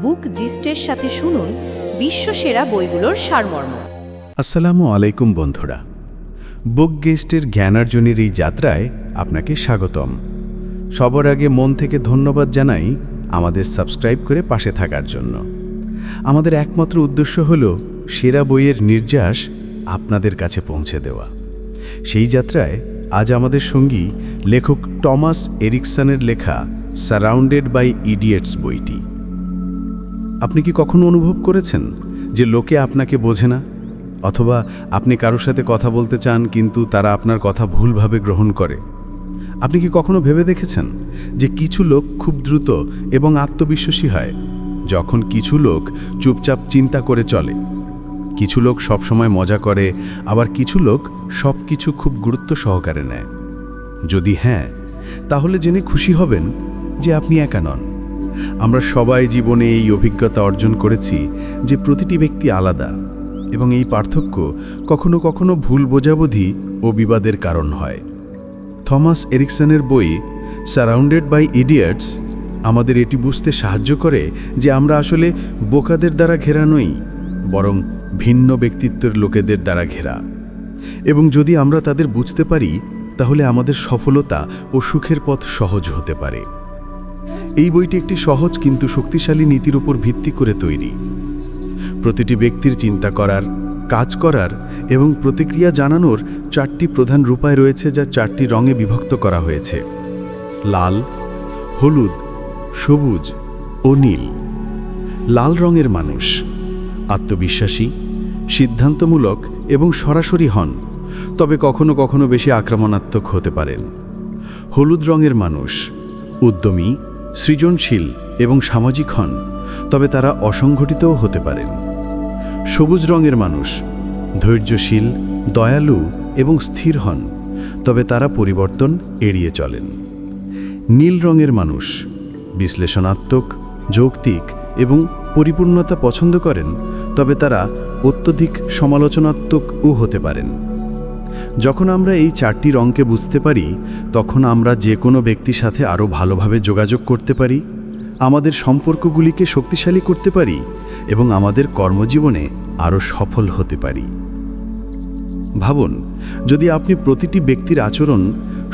বুক জিস্টের সাথে শুনুন বিশ্বসেরা বইগুলোর সারমর্ম। আসসালামু আলাইকুম বন্ধুরা, বুক গেস্টের জ্ঞানার্জনের এই যাত্রায় আপনাকে স্বাগতম। সবার আগে মন থেকে ধন্যবাদ জানাই আমাদের সাবস্ক্রাইব করে পাশে থাকার জন্য। আমাদের একমাত্র উদ্দেশ্য হল সেরা বইয়ের নির্যাস আপনাদের কাছে পৌঁছে দেওয়া। সেই যাত্রায় আজ আমাদের সঙ্গী লেখক টমাস এরিকসনের লেখা সারাউন্ডেড বাই ইডিয়েটস বইটি। আপনি কি কখনো অনুভব করেছেন যে লোকে আপনাকে বোঝে না, অথবা আপনি কারোর সাথে কথা বলতে চান কিন্তু তারা আপনার কথা ভুলভাবে গ্রহণ করে? আপনি কি কখনো ভেবে দেখেছেন যে কিছু লোক খুব দ্রুত এবং আত্মবিশ্বাসী হয়, যখন কিছু লোক চুপচাপ চিন্তা করে চলে? কিছু লোক সবসময় মজা করে, আবার কিছু লোক সব কিছু খুব গুরুত্ব সহকারে নেয়। যদি হ্যাঁ, তাহলে জেনে খুশি হবেন যে আপনি একা নন। আমরা সবাই জীবনে এই অভিজ্ঞতা অর্জন করেছি যে প্রতিটি ব্যক্তি আলাদা, এবং এই পার্থক্য কখনো কখনো ভুল বোঝাবুঝি ও বিবাদের কারণ হয়। থমাস এরিকসনের বই সারাউন্ডেড বাই ইডিয়েটস আমাদের এটি বুঝতে সাহায্য করে যে আমরা আসলে বোকাদের দ্বারা ঘেরা নই, বরং ভিন্ন ব্যক্তিত্বের লোকেদের দ্বারা ঘেরা। এবং যদি আমরা তাদের বুঝতে পারি, তাহলে আমাদের সফলতা ও সুখের পথ সহজ হতে পারে। এই বইটি একটি সহজ কিন্তু শক্তিশালী নীতির উপর ভিত্তি করে তৈরি। প্রতিটি ব্যক্তির চিন্তা করার, কাজ করার এবং প্রতিক্রিয়া জানানোর 4টি প্রধান রূপায় রয়েছে, যা 4টি রঙে বিভক্ত করা হয়েছে: লাল, হলুদ, সবুজ ও নীল। লাল রঙের মানুষ আত্মবিশ্বাসী, সিদ্ধান্তমূলক এবং সরাসরি হন, তবে কখনো কখনো বেশি আক্রমণাত্মক হতে পারেন। হলুদ রঙের মানুষ উদ্যমী, সৃজনশীল এবং সামাজিক হন, তবে তারা অসংগঠিতও হতে পারেন। সবুজ রঙের মানুষ ধৈর্যশীল, দয়ালু এবং স্থির হন, তবে তারা পরিবর্তন এড়িয়ে চলেন। নীল রঙের মানুষ বিশ্লেষণাত্মক, যৌক্তিক এবং পরিপূর্ণতা পছন্দ করেন, তবে তারা অত্যধিক সমালোচনাত্মকও হতে পারেন। যখন আমরা এই 4টি রঙকে বুঝতে পারি, তখন আমরা যে কোনো ব্যক্তির সাথে আরও ভালোভাবে যোগাযোগ করতে পারি, আমাদের সম্পর্কগুলিকে শক্তিশালী করতে পারি এবং আমাদের কর্মজীবনে আরও সফল হতে পারি। ভাবুন, যদি আপনি প্রতিটি ব্যক্তির আচরণ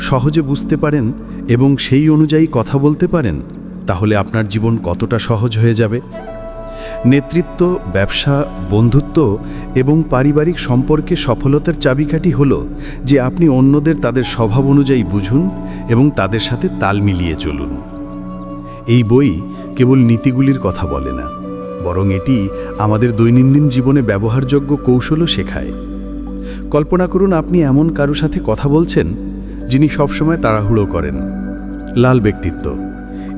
সহজে বুঝতে পারেন এবং সেই অনুযায়ী কথা বলতে পারেন, তাহলে আপনার জীবন কতটা সহজ হয়ে যাবে। নেতৃত্ব, ব্যবসা, বন্ধুত্ব এবং পারিবারিক সম্পর্কে সফলতার চাবিকাঠি হল যে আপনি অন্যদের তাদের স্বভাব অনুযায়ী বুঝুন এবং তাদের সাথে তাল মিলিয়ে চলুন। এই বই কেবল নীতিগুলির কথা বলে না, বরং এটি আমাদের দৈনন্দিন জীবনে ব্যবহারযোগ্য কৌশলও শেখায়। কল্পনা করুন, আপনি এমন কারো সাথে কথা বলছেন যিনি সবসময় তাড়াহুড়ো করেন, লাল ব্যক্তিত্ব,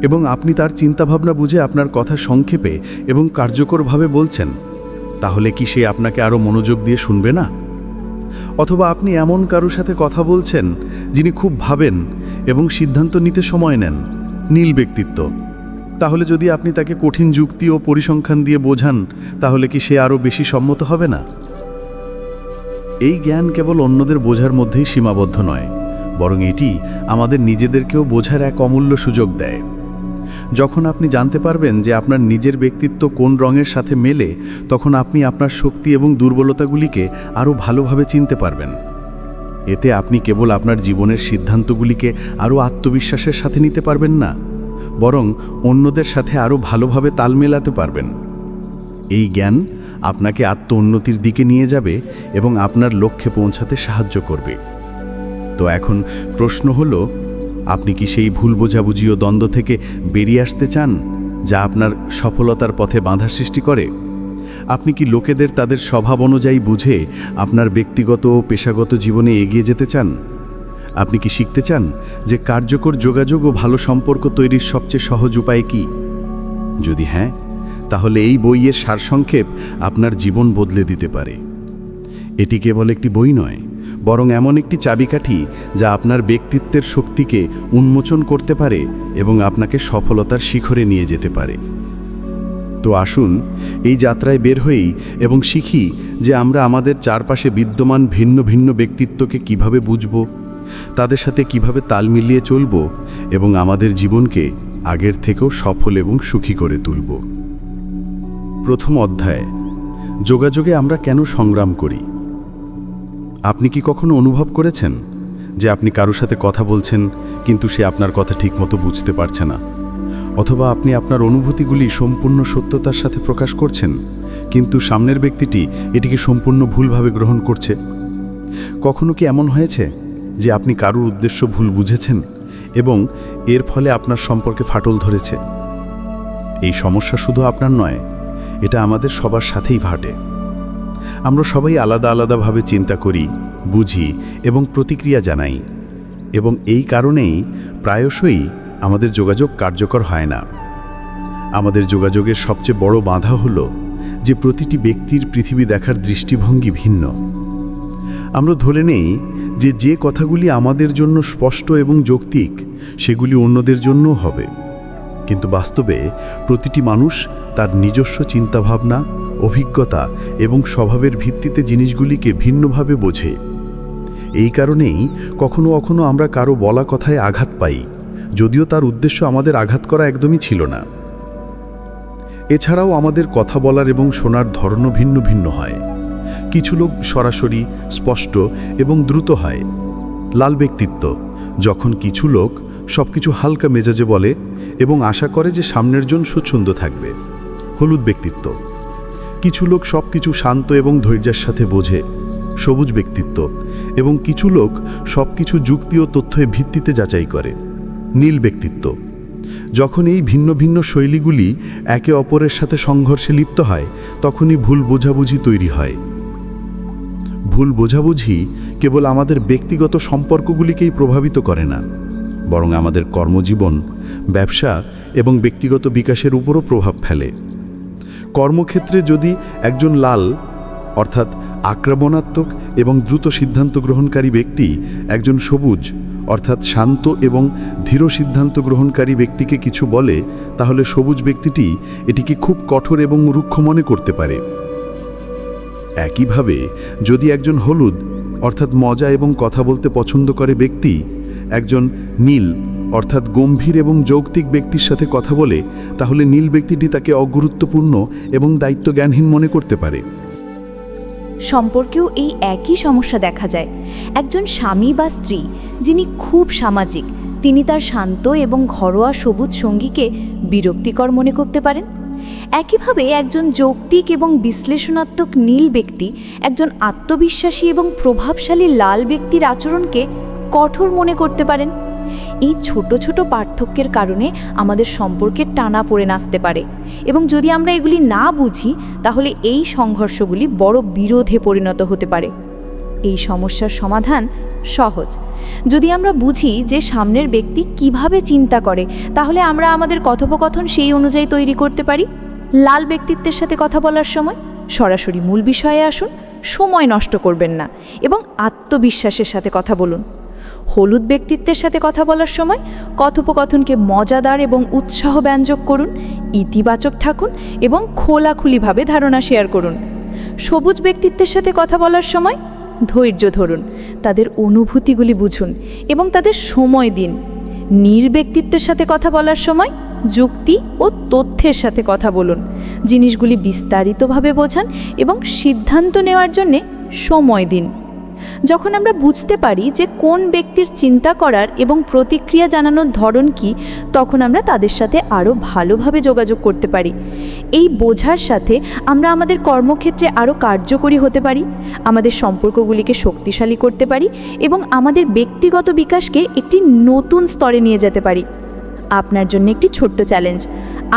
এবং আপনি তার চিন্তাভাবনা বুঝে আপনার কথা সংক্ষেপে এবং কার্যকরভাবে বলছেন, তাহলে কি সে আপনাকে আরও মনোযোগ দিয়ে শুনবে না? অথবা আপনি এমন কারো সাথে কথা বলছেন যিনি খুব ভাবেন এবং সিদ্ধান্ত নিতে সময় নেন, নীল ব্যক্তিত্ব, তাহলে যদি আপনি তাকে কঠিন যুক্তি ও পরিসংখ্যান দিয়ে বোঝান, তাহলে কি সে আরও বেশি সম্মত হবে না? এই জ্ঞান কেবল অন্যদের বোঝার মধ্যেই সীমাবদ্ধ নয়, বরং এটি আমাদের নিজেদেরকেও বোঝার এক অমূল্য সুযোগ দেয়। যখন আপনি জানতে পারবেন যে আপনার নিজের ব্যক্তিত্ব কোন রঙের সাথে মেলে, তখন আপনি আপনার শক্তি এবং দুর্বলতাগুলিকে আরও ভালোভাবে চিনতে পারবেন। এতে আপনি কেবল আপনার জীবনের সিদ্ধান্তগুলিকে আরও আত্মবিশ্বাসের সাথে নিতে পারবেন না, বরং অন্যদের সাথে আরও ভালোভাবে তাল মেলাতে পারবেন। এই জ্ঞান আপনাকে আত্ম-উন্নতির দিকে নিয়ে যাবে এবং আপনার লক্ষ্যে পৌঁছাতে সাহায্য করবে। তো এখন প্রশ্ন হলো, আপনি কি সেই ভুল বোঝাবুঝি ও দ্বন্দ্ব থেকে বেরিয়ে আসতে চান, যা আপনার সফলতার পথে বাধা সৃষ্টি করে? আপনি কি লোকেদের তাদের স্বভাব অনুযায়ী বুঝে আপনার ব্যক্তিগত ও পেশাগত জীবনে এগিয়ে যেতে চান? আপনি কি শিখতে চান যে কার্যকর যোগাযোগ ও ভালো সম্পর্ক তৈরির সবচেয়ে সহজ উপায় কি? যদি হ্যাঁ, তাহলে এই বইয়ের সারসংক্ষেপ আপনার জীবন বদলে দিতে পারে। এটি কেবল একটি বই নয়, বরং এমন একটি চাবিকাঠি যা আপনার ব্যক্তিত্বের শক্তিকে উন্মোচন করতে পারে এবং আপনাকে সফলতার শিখরে নিয়ে যেতে পারে। তো আসুন এই যাত্রায় বের হই এবং শিখি যে আমরা আমাদের চারপাশে বিদ্যমান ভিন্ন ভিন্ন ব্যক্তিত্বকে কিভাবে বুঝব, তাদের সাথে কিভাবে তাল মিলিয়ে চলব এবং আমাদের জীবনকে আগের থেকেও সফল এবং সুখী করে তুলব। প্রথম অধ্যায়, যোগাযোগে আমরা কেন সংগ্রাম করি। আপনি কি কখনো অনুভব করেছেন যে আপনি কারোর সাথে কথা বলছেন কিন্তু সে আপনার কথা ঠিকমতো বুঝতে পারছে না, অথবা আপনি আপনার অনুভূতিগুলি সম্পূর্ণ সত্যতার সাথে প্রকাশ করছেন কিন্তু সামনের ব্যক্তিটি এটিকে সম্পূর্ণ ভুলভাবে গ্রহণ করছে? কখনো কি এমন হয়েছে যে আপনি কারোর উদ্দেশ্য ভুল বুঝেছেন এবং এর ফলে আপনার সম্পর্কে ফাটল ধরেছে? এই সমস্যা শুধু আপনার নয়, এটা আমাদের সবার সাথেই ঘটে। আমরা সবাই আলাদা আলাদাভাবে চিন্তা করি, বুঝি এবং প্রতিক্রিয়া জানাই, এবং এই কারণেই প্রায়শই আমাদের যোগাযোগ কার্যকর হয় না। আমাদের যোগাযোগের সবচেয়ে বড় বাধা হলো যে প্রতিটি ব্যক্তির পৃথিবী দেখার দৃষ্টিভঙ্গি ভিন্ন। আমরা ধরে নেই যে কথাগুলি আমাদের জন্য স্পষ্ট এবং যৌক্তিক সেগুলি অন্যদের জন্যও হবে, কিন্তু বাস্তবে প্রতিটি মানুষ তার নিজস্ব চিন্তাভাবনা, অভিজ্ঞতা এবং স্বভাবের ভিত্তিতে জিনিসগুলিকে ভিন্নভাবে বোঝে। এই কারণেই কখনো কখনো আমরা কারো বলা কথায় আঘাত পাই, যদিও তার উদ্দেশ্য আমাদের আঘাত করা একদমই ছিল না। এছাড়াও আমাদের কথা বলার এবং শোনার ধরনও ভিন্ন ভিন্ন হয়। কিছু লোক সরাসরি, স্পষ্ট এবং দ্রুত হয়, লাল ব্যক্তিত্ব, যখন কিছু লোক সবকিছু হালকা মেজাজে বলে এবং আশা করে যে সামনের জন স্বচ্ছন্দ থাকবে, হলুদ ব্যক্তিত্ব। কিছু লোক সবকিছু শান্ত এবং ধৈর্যের সাথে বোঝে, সবুজ ব্যক্তিত্ব, এবং কিছু লোক সবকিছু যুক্তি ও তথ্যের ভিত্তিতে যাচাই করে, নীল ব্যক্তিত্ব। যখন এই ভিন্ন ভিন্ন শৈলীগুলি একে অপরের সাথে সংঘর্ষে লিপ্ত হয়, তখনই ভুল বোঝাবুঝি তৈরি হয়। ভুল বোঝাবুঝি কেবল আমাদের ব্যক্তিগত সম্পর্কগুলিকেই প্রভাবিত করে না, বরং আমাদের কর্মজীবন, ব্যবসা এবং ব্যক্তিগত বিকাশের উপরও প্রভাব ফেলে। কর্মক্ষেত্রে যদি একজন লাল অর্থাৎ আক্রমণাত্মক এবং দ্রুত সিদ্ধান্ত গ্রহণকারী ব্যক্তি একজন সবুজ অর্থাৎ শান্ত এবং ধীর সিদ্ধান্ত গ্রহণকারী ব্যক্তিকে কিছু বলে, তাহলে সবুজ ব্যক্তিটি এটিকে খুব কঠোর এবং রুক্ষ মনে করতে পারে। একইভাবে যদি একজন হলুদ অর্থাৎ মজা এবং কথা বলতে পছন্দ করে ব্যক্তি একজন নীল অর্থাৎ গম্ভীর এবং যৌক্তিক ব্যক্তির সাথে কথা বলে, তাহলে নীল ব্যক্তিটি তাকে অগুরুত্বপূর্ণ এবং দায়িত্বজ্ঞানহীন মনে করতে পারে। সম্পর্কেও এই একই সমস্যা দেখা যায়। একজন স্বামী বা স্ত্রী যিনি খুব সামাজিক, তিনি তার শান্ত এবং ঘরোয়া সবুজ সঙ্গীকে বিরক্তিকর মনে করতে পারেন। একইভাবে একজন যৌক্তিক এবং বিশ্লেষণাত্মক নীল ব্যক্তি একজন আত্মবিশ্বাসী এবং প্রভাবশালী লাল ব্যক্তির আচরণকে কঠোর মনে করতে পারেন। এই ছোট ছোট পার্থক্যের কারণে আমাদের সম্পর্কের টানা পড়ে আসতে পারে, এবং যদি আমরা এগুলি না বুঝি তাহলে এই সংঘর্ষগুলি বড় বিরোধে পরিণত হতে পারে। এই সমস্যার সমাধান সহজ। যদি আমরা বুঝি যে সামনের ব্যক্তি কিভাবে চিন্তা করে, তাহলে আমরা আমাদের কথোপকথন সেই অনুযায়ী তৈরি করতে পারি। লাল ব্যক্তিত্বের সাথে কথা বলার সময় সরাসরি মূল বিষয়ে আসুন, সময় নষ্ট করবেন না এবং আত্মবিশ্বাসের সাথে কথা বলুন। হলুদ ব্যক্তিত্বের সাথে কথা বলার সময় কথোপকথনকে মজাদার এবং উৎসাহব্যঞ্জক করুন, ইতিবাচক থাকুন এবং খোলাখুলিভাবে ধারণা শেয়ার করুন। সবুজ ব্যক্তিত্বের সাথে কথা বলার সময় ধৈর্য ধরুন, তাদের অনুভূতিগুলি বুঝুন এবং তাদের সময় দিন। নীল ব্যক্তিত্বের সাথে কথা বলার সময় যুক্তি ও তথ্যের সাথে কথা বলুন, জিনিসগুলি বিস্তারিতভাবে বোঝান এবং সিদ্ধান্ত নেওয়ার জন্যে সময় দিন। যখন আমরা বুঝতে পারি যে কোন ব্যক্তির চিন্তা করার এবং প্রতিক্রিয়া জানানোর ধরন কী, তখন আমরা তাদের সাথে আরও ভালোভাবে যোগাযোগ করতে পারি। এই বোঝার সাথে আমরা আমাদের কর্মক্ষেত্রে আরও কার্যকরী হতে পারি, আমাদের সম্পর্কগুলিকে শক্তিশালী করতে পারি এবং আমাদের ব্যক্তিগত বিকাশকে একটি নতুন স্তরে নিয়ে যেতে পারি। আপনার জন্য একটি ছোট্ট চ্যালেঞ্জ।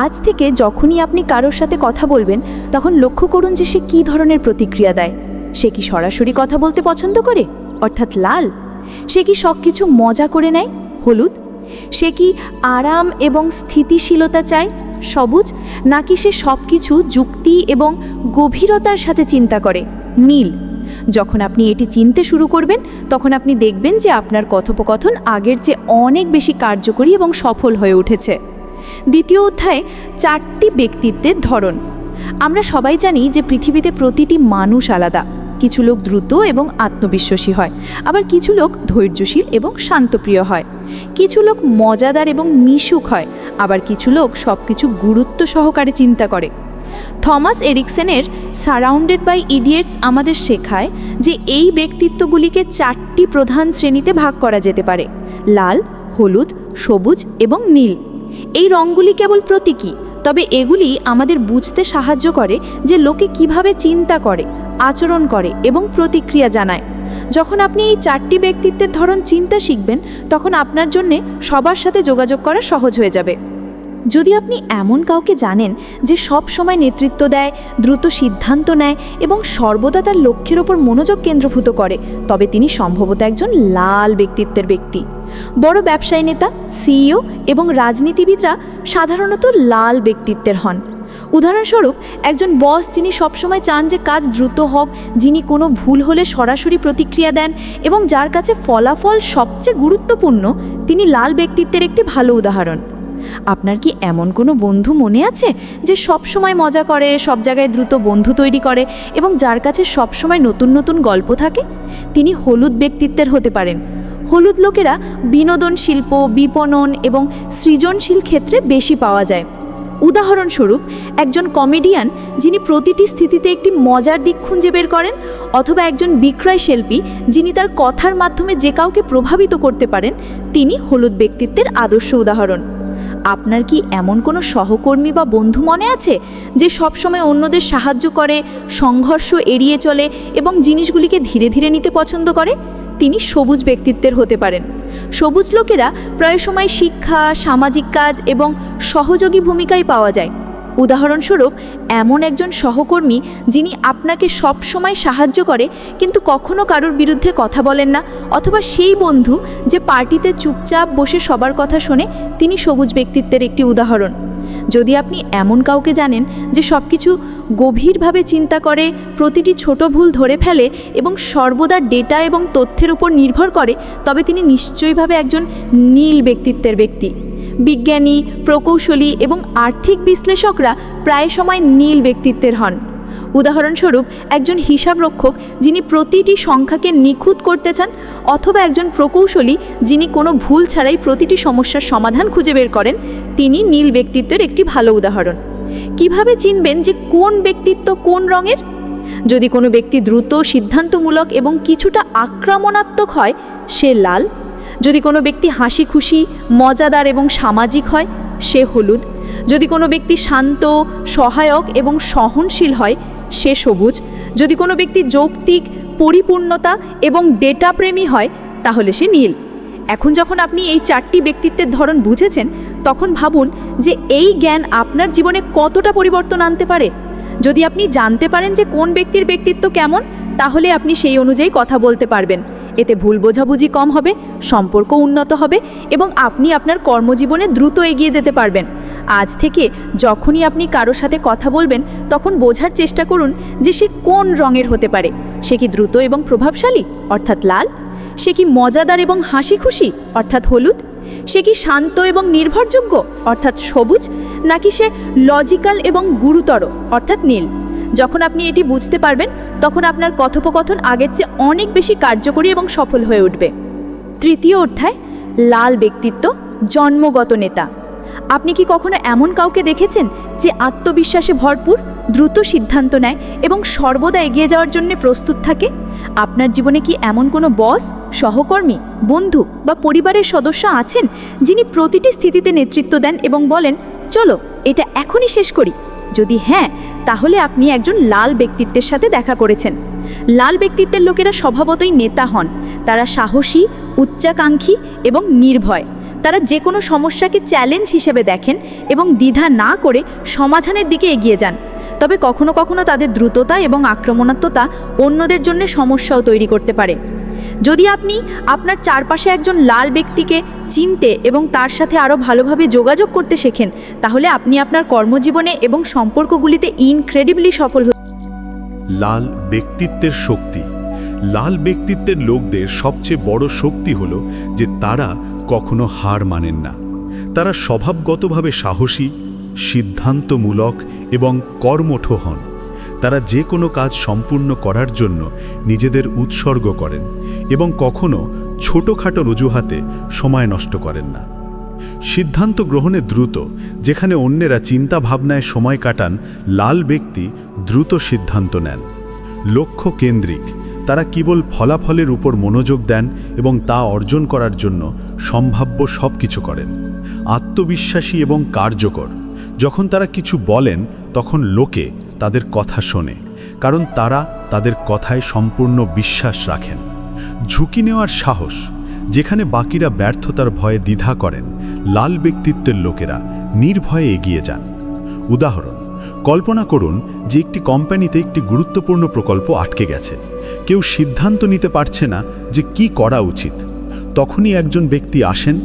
আজ থেকে যখনই আপনি কারোর সাথে কথা বলবেন, তখন লক্ষ্য করুন যে সে কী ধরনের প্রতিক্রিয়া দেয়। সে কি সরাসরি কথা বলতে পছন্দ করে, অর্থাৎ লাল? সে কি সব কিছু মজা করে নেয়, হলুদ? সে কি আরাম এবং স্থিতিশীলতা চায়, সবুজ? নাকি সে সব কিছু যুক্তি এবং গভীরতার সাথে চিন্তা করে, নীল? যখন আপনি এটি চিনতে শুরু করবেন, তখন আপনি দেখবেন যে আপনার কথোপকথন আগের চেয়ে অনেক বেশি কার্যকরী এবং সফল হয়ে উঠেছে। দ্বিতীয় অধ্যায়ে 4টি ব্যক্তিত্বের ধরন। আমরা সবাই জানি যে পৃথিবীতে প্রতিটি মানুষ আলাদা। কিছু লোক দ্রুত এবং আত্মবিশ্বাসী হয়, আবার কিছু লোক ধৈর্যশীল এবং শান্তপ্রিয় হয়। কিছু লোক মজাদার এবং মিশুক হয়, আবার কিছু লোক সব কিছু গুরুত্ব সহকারে চিন্তা করে। থমাস এরিকসনের সারাউন্ডেড বাই ইডিয়েটস আমাদের শেখায় যে এই ব্যক্তিত্বগুলিকে 4টি প্রধান শ্রেণীতে ভাগ করা যেতে পারে: লাল, হলুদ, সবুজ এবং নীল। এই রঙগুলি কেবল প্রতীকী, তবে এগুলি আমাদের বুঝতে সাহায্য করে যে লোকে কিভাবে চিন্তা করে, আচরণ করে এবং প্রতিক্রিয়া জানায়। যখন আপনি এই 4টি ব্যক্তিত্বের ধরন চিন্তা শিখবেন, তখন আপনার জন্যে সবার সাথে যোগাযোগ করা সহজ হয়ে যাবে। যদি আপনি এমন কাউকে জানেন যে সব সময় নেতৃত্ব দেয়, দ্রুত সিদ্ধান্ত নেয় এবং সর্বদা তার লক্ষ্যের ওপর মনোযোগ কেন্দ্রীভূত করে, তবে তিনি সম্ভবত একজন লাল ব্যক্তিত্বের ব্যক্তি। বড় ব্যবসায়ী নেতা, সিইও এবং রাজনীতিবিদরা সাধারণত লাল ব্যক্তিত্বের হন। উদাহরণস্বরূপ, একজন বস যিনি সবসময় চান যে কাজ দ্রুত হোক, যিনি কোনো ভুল হলে সরাসরি প্রতিক্রিয়া দেন এবং যার কাছে ফলাফল সবচেয়ে গুরুত্বপূর্ণ, তিনি লাল ব্যক্তিত্বের একটি ভালো উদাহরণ। আপনার কি এমন কোনো বন্ধু মনে আছে যে সব সময় মজা করে, সব জায়গায় দ্রুত বন্ধু তৈরি করে এবং যার কাছে সব সময় নতুন নতুন গল্প থাকে? তিনি হলুদ ব্যক্তিত্বের হতে পারেন। হলুদ লোকেরা বিনোদন শিল্প, বিপণন এবং সৃজনশীল ক্ষেত্রে বেশি পাওয়া যায়। উদাহরণস্বরূপ, একজন কমেডিয়ান যিনি প্রতিটি স্থিতিতে একটি মজার দিক খুঁজে বের করেন, অথবা একজন বিক্রয় শিল্পী যিনি তার কথার মাধ্যমে যে কাউকে প্রভাবিত করতে পারেন, তিনি হলুদ ব্যক্তিত্বের আদর্শ উদাহরণ। আপনার কি এমন কোনো সহকর্মী বা বন্ধু মনে আছে যে সবসময় অন্যদের সাহায্য করে, সংঘর্ষ এড়িয়ে চলে এবং জিনিসগুলিকে ধীরে ধীরে নিতে পছন্দ করে? তিনি সবুজ ব্যক্তিত্বের হতে পারেন। সবুজ লোকেরা প্রায় সময় শিক্ষা, সামাজিক কাজ এবং সহযোগী ভূমিকায় পাওয়া যায়। উদাহরণস্বরূপ, এমন একজন সহকর্মী যিনি আপনাকে সব সময় সাহায্য করে কিন্তু কখনো কারোর বিরুদ্ধে কথা বলেন না, অথবা সেই বন্ধু যে পার্টিতে চুপচাপ বসে সবার কথা শোনে, তিনি সবুজ ব্যক্তিত্বের একটি উদাহরণ। যদি আপনি এমন কাউকে জানেন যে সব কিছু গভীরভাবে চিন্তা করে, প্রতিটি ছোট ভুল ধরে ফেলে এবং সর্বদা ডেটা এবং তথ্যের উপর নির্ভর করে, তবে তিনি নিশ্চয়ইভাবে একজন নীল ব্যক্তিত্বের ব্যক্তি। বিজ্ঞানী, প্রকৌশলী এবং আর্থিক বিশ্লেষকরা প্রায় সময় নীল ব্যক্তিত্বের হন। উদাহরণস্বরূপ, একজন হিসাবরক্ষক যিনি প্রতিটি সংখ্যাকে নিখুঁত করতে চান, অথবা একজন প্রকৌশলী যিনি কোনো ভুল ছাড়াই প্রতিটি সমস্যার সমাধান খুঁজে বের করেন, তিনি নীল ব্যক্তিত্বের একটি ভালো উদাহরণ। কিভাবে চিনবেন যে কোন ব্যক্তিত্ব কোন রঙের? যদি কোনো ব্যক্তি দ্রুত, সিদ্ধান্তমূলক এবং কিছুটা আক্রমণাত্মক হয়, সে লাল। যদি কোনো ব্যক্তি হাসি খুশি, মজাদার এবং সামাজিক হয়, সে হলুদ। যদি কোনো ব্যক্তি শান্ত, সহায়ক এবং সহনশীল হয়, সে সবুজ। যদি কোনো ব্যক্তি যৌক্তিক, পরিপূর্ণতা এবং ডেটাপ্রেমী হয়, তাহলে সে নীল। এখন যখন আপনি এই 4টি ব্যক্তিত্বের ধরন বুঝেছেন, তখন ভাবুন যে এই জ্ঞান আপনার জীবনে কতটা পরিবর্তন আনতে পারে। যদি আপনি জানতে পারেন যে কোন ব্যক্তির ব্যক্তিত্ব কেমন, তাহলে আপনি সেই অনুযায়ী কথা বলতে পারবেন। এতে ভুল বোঝাবুঝি কম হবে, সম্পর্ক উন্নত হবে এবং আপনি আপনার কর্মজীবনে দ্রুত এগিয়ে যেতে পারবেন। আজ থেকে যখনই আপনি কারোর সাথে কথা বলবেন, তখন বোঝার চেষ্টা করুন যে সে কোন রঙের হতে পারে। সে কি দ্রুত এবং প্রভাবশালী, অর্থাৎ লাল? সে কি মজাদার এবং হাসি খুশি, অর্থাৎ হলুদ? সে কি শান্ত এবং নির্ভরযোগ্য, অর্থাৎ সবুজ? নাকি সে লজিক্যাল এবং গুরুতর, অর্থাৎ নীল? যখন আপনি এটি বুঝতে পারবেন, তখন আপনার কথোপকথন আগের চেয়ে অনেক বেশি কার্যকরী এবং সফল হয়ে উঠবে। তৃতীয় অধ্যায়, লাল ব্যক্তিত্ব, জন্মগত নেতা। আপনি কি কখনো এমন কাউকে দেখেছেন যে আত্মবিশ্বাসে ভরপুর, দ্রুত সিদ্ধান্ত নেয় এবং সর্বদা এগিয়ে যাওয়ার জন্য প্রস্তুত থাকে? আপনার জীবনে কি এমন কোনো বস, সহকর্মী, বন্ধু বা পরিবারের সদস্য আছেন যিনি প্রতিটি স্থিতিতে নেতৃত্ব দেন এবং বলেন, চলো এটা এখনই শেষ করি? যদি হ্যাঁ, তাহলে আপনি একজন লাল ব্যক্তিত্বের সাথে দেখা করেছেন। লাল ব্যক্তিত্বের লোকেরা স্বভাবতই নেতা হন। তারা সাহসী, উচ্চাকাঙ্ক্ষী এবং নির্ভয়। তারা যে কোনো সমস্যাকে চ্যালেঞ্জ হিসেবে দেখেন এবং দ্বিধা না করে সমাধানের দিকে এগিয়ে যান। তবে কখনো কখনো তাদের দ্রুততা এবং আক্রমণাত্মকতা অন্যদের জন্য সমস্যাও তৈরি করতে পারে। যদি আপনি আপনার চারপাশে একজন লাল ব্যক্তিকে চিনতে এবং তার সাথে আরও ভালোভাবে যোগাযোগ করতে শেখেন, তাহলে আপনি আপনার কর্মজীবনে এবং সম্পর্কগুলিতে ইনক্রেডিবলি সফল হন। লাল ব্যক্তিত্বের শক্তি। লাল ব্যক্তিত্বের লোকদের সবচেয়ে বড় শক্তি হলো যে তারা কখনো হার মানেন না। তারা স্বভাবগতভাবে সাহসী, সিদ্ধান্তমূলক এবং কর্মঠ হন। তারা যে কোনো কাজ সম্পূর্ণ করার জন্য নিজেদের উৎসর্গ করেন এবং কখনো ছোটোখাটো অজুহাতে সময় নষ্ট করেন না। সিদ্ধান্ত গ্রহণে দ্রুত, যেখানে অন্যেরা চিন্তা ভাবনায় সময় কাটান, লাল ব্যক্তি দ্রুত সিদ্ধান্ত নেন। লক্ষ্য কেন্দ্রিক, তারা কেবল ফলাফলের উপর মনোযোগ দেন এবং তা অর্জন করার জন্য সম্ভাব্য সব কিছু করেন। আত্মবিশ্বাসী এবং কার্যকর, যখন তারা কিছু বলেন তখন লোকে তাদের কথা শোনে, কারণ তারা তাদের কথায় সম্পূর্ণ বিশ্বাস রাখেন। ঝুঁকি নেওয়ার সাহস, যেখানে বাকিরা ব্যর্থতার ভয়ে দ্বিধা করেন, লাল ব্যক্তিত্বের লোকেরা নির্ভয়ে এগিয়ে যান। উদাহরণ, কল্পনা করুন যে একটি কোম্পানিতে একটি গুরুত্বপূর্ণ প্রকল্প আটকে গেছে। কেউ সিদ্ধান্ত নিতে পারছে না যে কি করা উচিত। তখনই একজন ব্যক্তি আসেন,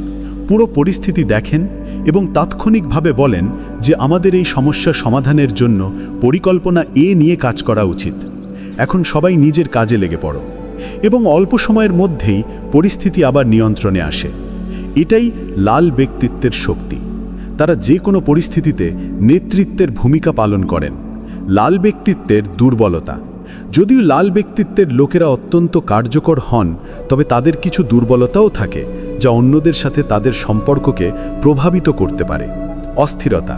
পুরো পরিস্থিতি দেখেন এবং তাৎক্ষণিকভাবে বলেন যে আমাদের এই সমস্যা সমাধানের জন্য পরিকল্পনা নিয়ে কাজ করা উচিত। এখন সবাই নিজের কাজে লেগে পড়ো, এবং অল্প সময়ের মধ্যেই পরিস্থিতি আবার নিয়ন্ত্রণে আসে। এটাই লাল ব্যক্তিত্বের শক্তি। তারা যে কোনো পরিস্থিতিতে নেতৃত্বের ভূমিকা পালন করেন। লাল ব্যক্তিত্বের দুর্বলতা, যদিও লাল ব্যক্তিত্বের লোকেরা অত্যন্ত কার্যকর হন, তবে তাদের কিছু দুর্বলতাও থাকে যা অন্যদের সাথে তাদের সম্পর্ককে প্রভাবিত করতে পারে। অস্থিরতা,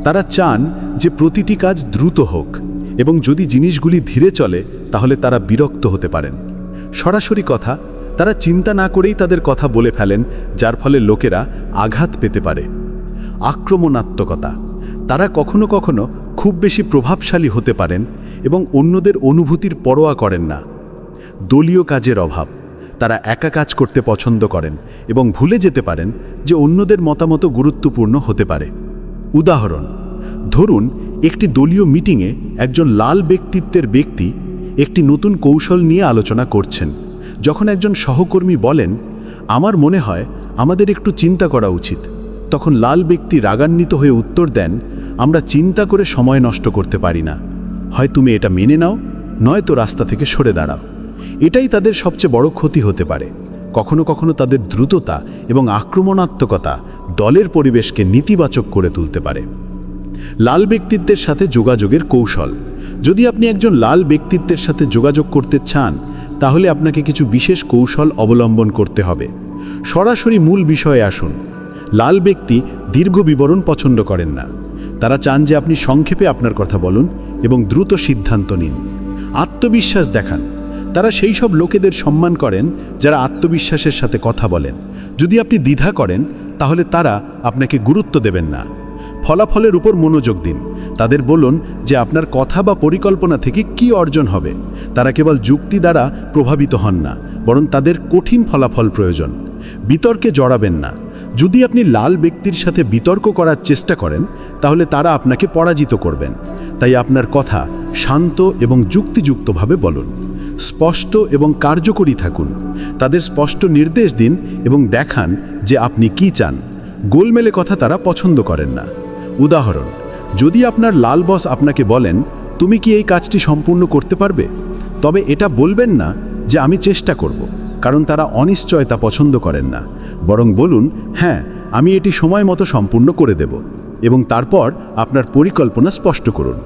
তারা চান যে প্রতিটি কাজ দ্রুত হোক, এবং যদি জিনিসগুলি ধীরে চলে তাহলে তারা বিরক্ত হতে পারেন। সরাসরি কথা, তারা চিন্তা না করেই তাদের কথা বলে ফেলেন, যার ফলে লোকেরা আঘাত পেতে পারে। আক্রমণাত্মকতা, তারা কখনো কখনো খুব বেশি প্রভাবশালী হতে পারেন এবং অন্যদের অনুভূতির পরোয়া করেন না। দলীয় কাজের অভাব, তারা একা কাজ করতে পছন্দ করেন এবং ভুলে যেতে পারেন যে অন্যদের মতামত গুরুত্বপূর্ণ হতে পারে। উদাহরণ, ধরুন একটি দলীয় মিটিংয়ে একজন লাল ব্যক্তিত্বের ব্যক্তি একটি নতুন কৌশল নিয়ে আলোচনা করছেন। যখন একজন সহকর্মী বলেন, আমার মনে হয় আমাদের একটু চিন্তা করা উচিত, তখন লাল ব্যক্তি রাগান্বিত হয়ে উত্তর দেন, আমরা চিন্তা করে সময় নষ্ট করতে পারি না, হয় তুমি এটা মেনে নাও, নয়তো রাস্তা থেকে সরে দাঁড়াও। এটাই তাদের সবচেয়ে বড় ক্ষতি হতে পারে। কখনো কখনো তাদের দ্রুততা এবং আক্রমণাত্মকতা দলের পরিবেশকে নেতিবাচক করে তুলতে পারে। লাল ব্যক্তিত্বের সাথে যোগাযোগের কৌশল, যদি আপনি একজন লাল ব্যক্তিত্বের সাথে যোগাযোগ করতে চান, তাহলে আপনাকে কিছু বিশেষ কৌশল অবলম্বন করতে হবে। সরাসরি মূল বিষয়ে আসুন। লাল ব্যক্তি দীর্ঘ বিবরণ পছন্দ করেন না। তারা চান যে আপনি সংক্ষেপে আপনার কথা বলুন এবং দ্রুত সিদ্ধান্ত নিন। আত্মবিশ্বাস দেখান, তারা সেই সব লোকেদের সম্মান করেন যারা আত্মবিশ্বাসের সাথে কথা বলেন। যদি আপনি দ্বিধা করেন তাহলে তারা আপনাকে গুরুত্ব দেবেন না। ফলাফলের উপর মনোযোগ দিন, তাদের বলুন যে আপনার কথা বা পরিকল্পনা থেকে কি অর্জন হবে। তারা কেবল যুক্তি দ্বারা প্রভাবিত হন না, বরং তাদের কঠিন ফলাফল প্রয়োজন। বিতর্কে জড়াবেন না, যদি আপনি লাল ব্যক্তির সাথে বিতর্ক করার চেষ্টা করেন তাহলে তারা আপনাকে পরাজিত করবেন। তাই আপনার কথা শান্ত এবং যুক্তিযুক্তভাবে বলুন। স্পষ্ট এবং কার্যকরী থাকুন, তাদের স্পষ্ট নির্দেশ দিন এবং দেখান যে আপনি কি চান। গোলমেলে কথা তারা পছন্দ করেন না। উদাহরণ, যদি আপনার লাল বস আপনাকে বলেন, তুমি কি এই কাজটি সম্পূর্ণ করতে পারবে, তবে এটা বলবেন না যে আমি চেষ্টা করব, কারণ তারা অনিশ্চয়তা পছন্দ করেন না। বরং বলুন, হ্যাঁ আমি এটি সময় মতো সম্পূর্ণ করে দেব, এবং তারপর আপনার পরিকল্পনা স্পষ্ট করুন।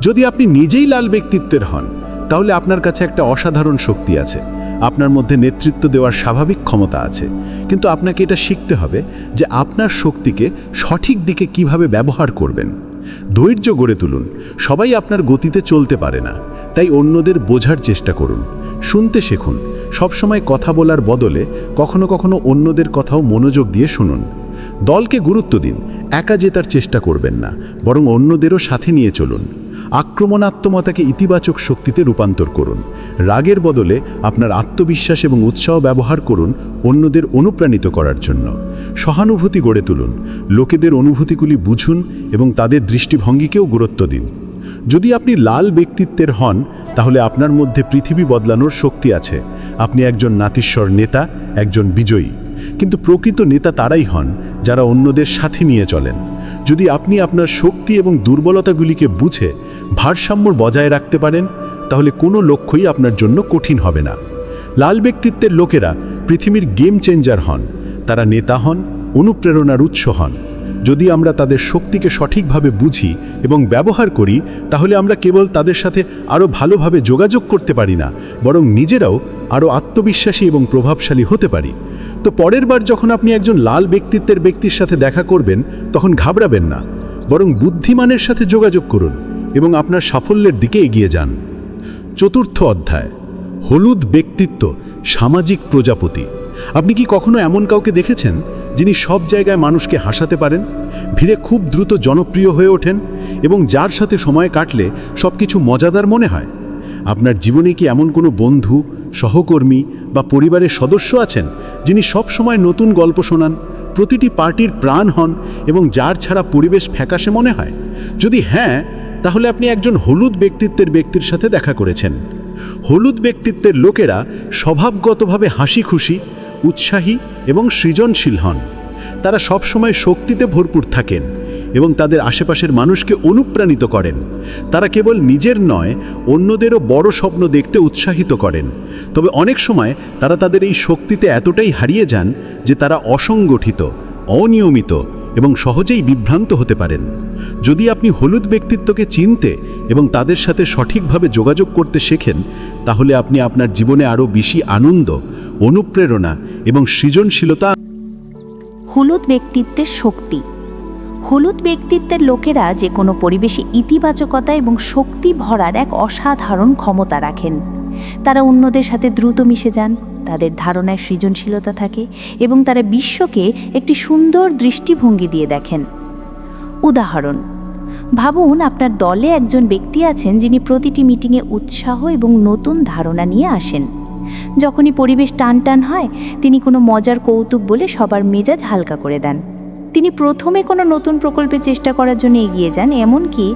যদি আপনি নিজেই লাল ব্যক্তিত্বের হন তাহলে আপনার কাছে একটা অসাধারণ শক্তি আছে। আপনার মধ্যে নেতৃত্ব দেওয়ার স্বাভাবিক ক্ষমতা আছে, কিন্তু আপনাকে এটা শিখতে হবে যে আপনার শক্তিকে সঠিক দিকে কিভাবে ব্যবহার করবেন। ধৈর্য গড়ে তুলুন, সবাই আপনার গতিতে চলতে পারে না, তাই অন্যদের বোঝার চেষ্টা করুন। শুনতে শিখুন, সবসময় কথা বলার বদলে কখনো কখনো অন্যদের কথাও মনোযোগ দিয়ে শুনুন। দলকে গুরুত্ব দিন, একা জেতার চেষ্টা করবেন না, বরং অন্যদেরও সাথে নিয়ে চলুন। আক্রমণাত্মকতাকে ইতিবাচক শক্তিতে রূপান্তর করুন। রাগের বদলে আপনার আত্মবিশ্বাস এবং উৎসাহ ব্যবহার করুন অন্যদের অনুপ্রাণিত করার জন্য। সহানুভূতি গড়ে তুলুন, লোকেদের অনুভূতিগুলি বুঝুন এবং তাদের দৃষ্টিভঙ্গিকেও গুরুত্ব দিন। যদি আপনি লাল ব্যক্তিত্বের হন তাহলে আপনার মধ্যে পৃথিবী বদলানোর শক্তি আছে। আপনি একজন নাতিস্বর নেতা, একজন বিজয়ী। কিন্তু প্রকৃত নেতা তারাই হন যারা অন্যদের সাথে নিয়ে চলেন। যদি আপনি আপনার শক্তি এবং দুর্বলতাগুলিকে বুঝে ভারসাম্য বজায় রাখতে পারেন তাহলে কোনো লক্ষ্যই আপনার জন্য কঠিন হবে না। লাল ব্যক্তিত্বের লোকেরা পৃথিবীর গেম চেঞ্জার হন। তারা নেতা হন, অনুপ্রেরণার উৎস হন। যদি আমরা তাদের শক্তিকে সঠিকভাবে বুঝি এবং ব্যবহার করি তাহলে আমরা কেবল তাদের সাথে আরও ভালোভাবে যোগাযোগ করতে পারি না, বরং নিজেরাও আরও আত্মবিশ্বাসী এবং প্রভাবশালী হতে পারি। তো পরের বার যখন আপনি একজন লাল ব্যক্তির সাথে দেখা করবেন তখন ঘাবড়াবেন না, বরং বুদ্ধিমানের সাথে যোগাযোগ করুন এবং আপনার সাফল্যের দিকে এগিয়ে যান। চতুর্থ অধ্যায়, হলুদ ব্যক্তিত্ব, সামাজিক প্রজাপতি। আপনি কি কখনো এমন কাউকে দেখেছেন যিনি সব জায়গায় মানুষকে হাসাতে পারেন, ভিড়ে খুব দ্রুত জনপ্রিয় হয়ে ওঠেন এবং যার সাথে সময় কাটলে সব কিছু মজাদার মনে হয়? আপনার জীবনে কি এমন কোনো বন্ধু, সহকর্মী বা পরিবারের সদস্য আছেন যিনি সব সময় নতুন গল্প শোনান, প্রতিটি পার্টির প্রাণ হন এবং যার ছাড়া পরিবেশ ফ্যাকাশে মনে হয়? যদি হ্যাঁ, তাহলে আপনি একজন হলুদ ব্যক্তির সাথে দেখা করেছেন। হলুদ ব্যক্তিত্বের লোকেরা স্বভাবগতভাবে হাসি খুশি, উৎসাহী এবং সৃজনশীল হন। তারা সবসময় শক্তিতে ভরপুর থাকেন এবং তাদের আশেপাশের মানুষকে অনুপ্রাণিত করেন। তারা কেবল নিজের নয়, অন্যদেরও বড় স্বপ্ন দেখতে উৎসাহিত করেন। তবে অনেক সময় তারা তাদের এই শক্তিতে এতটাই হারিয়ে যান যে তারা অসংগঠিত, অনিয়মিত এবং সহজেই বিভ্রান্ত হতে পারেন। যদি আপনি হলুদ ব্যক্তিত্বকে চিনতে এবং তাদের সাথে সঠিকভাবে যোগাযোগ করতে শেখেন, তাহলে আপনি আপনার জীবনে আরও বেশি আনন্দ, অনুপ্রেরণা এবং সৃজনশীলতা। হলুদ ব্যক্তিত্বের শক্তি। হলুদ ব্যক্তিত্বের লোকেরা যে কোনো পরিবেশে ইতিবাচকতা এবং শক্তি ভরার এক অসাধারণ ক্ষমতা রাখেন। তারা অন্যদের সাথে দ্রুত মিশে যান, তাদের ধারণায় সৃজনশীলতা থাকে এবং তারা বিশ্বকে একটি সুন্দর দৃষ্টিভঙ্গি দিয়ে দেখেন। উদাহরণ, ভাবুন আপনার দলে একজন ব্যক্তি আছেন যিনি প্রতিটি মিটিংয়ে উৎসাহ এবং নতুন ধারণা নিয়ে আসেন। যখনই পরিবেশ টানটান হয়, তিনি কোনো মজার কৌতুক বলে সবার মেজাজ হালকা করে দেন। তিনি প্রথমে কোনো নতুন প্রকল্পের চেষ্টা করার জন্য এগিয়ে যান, এমনকি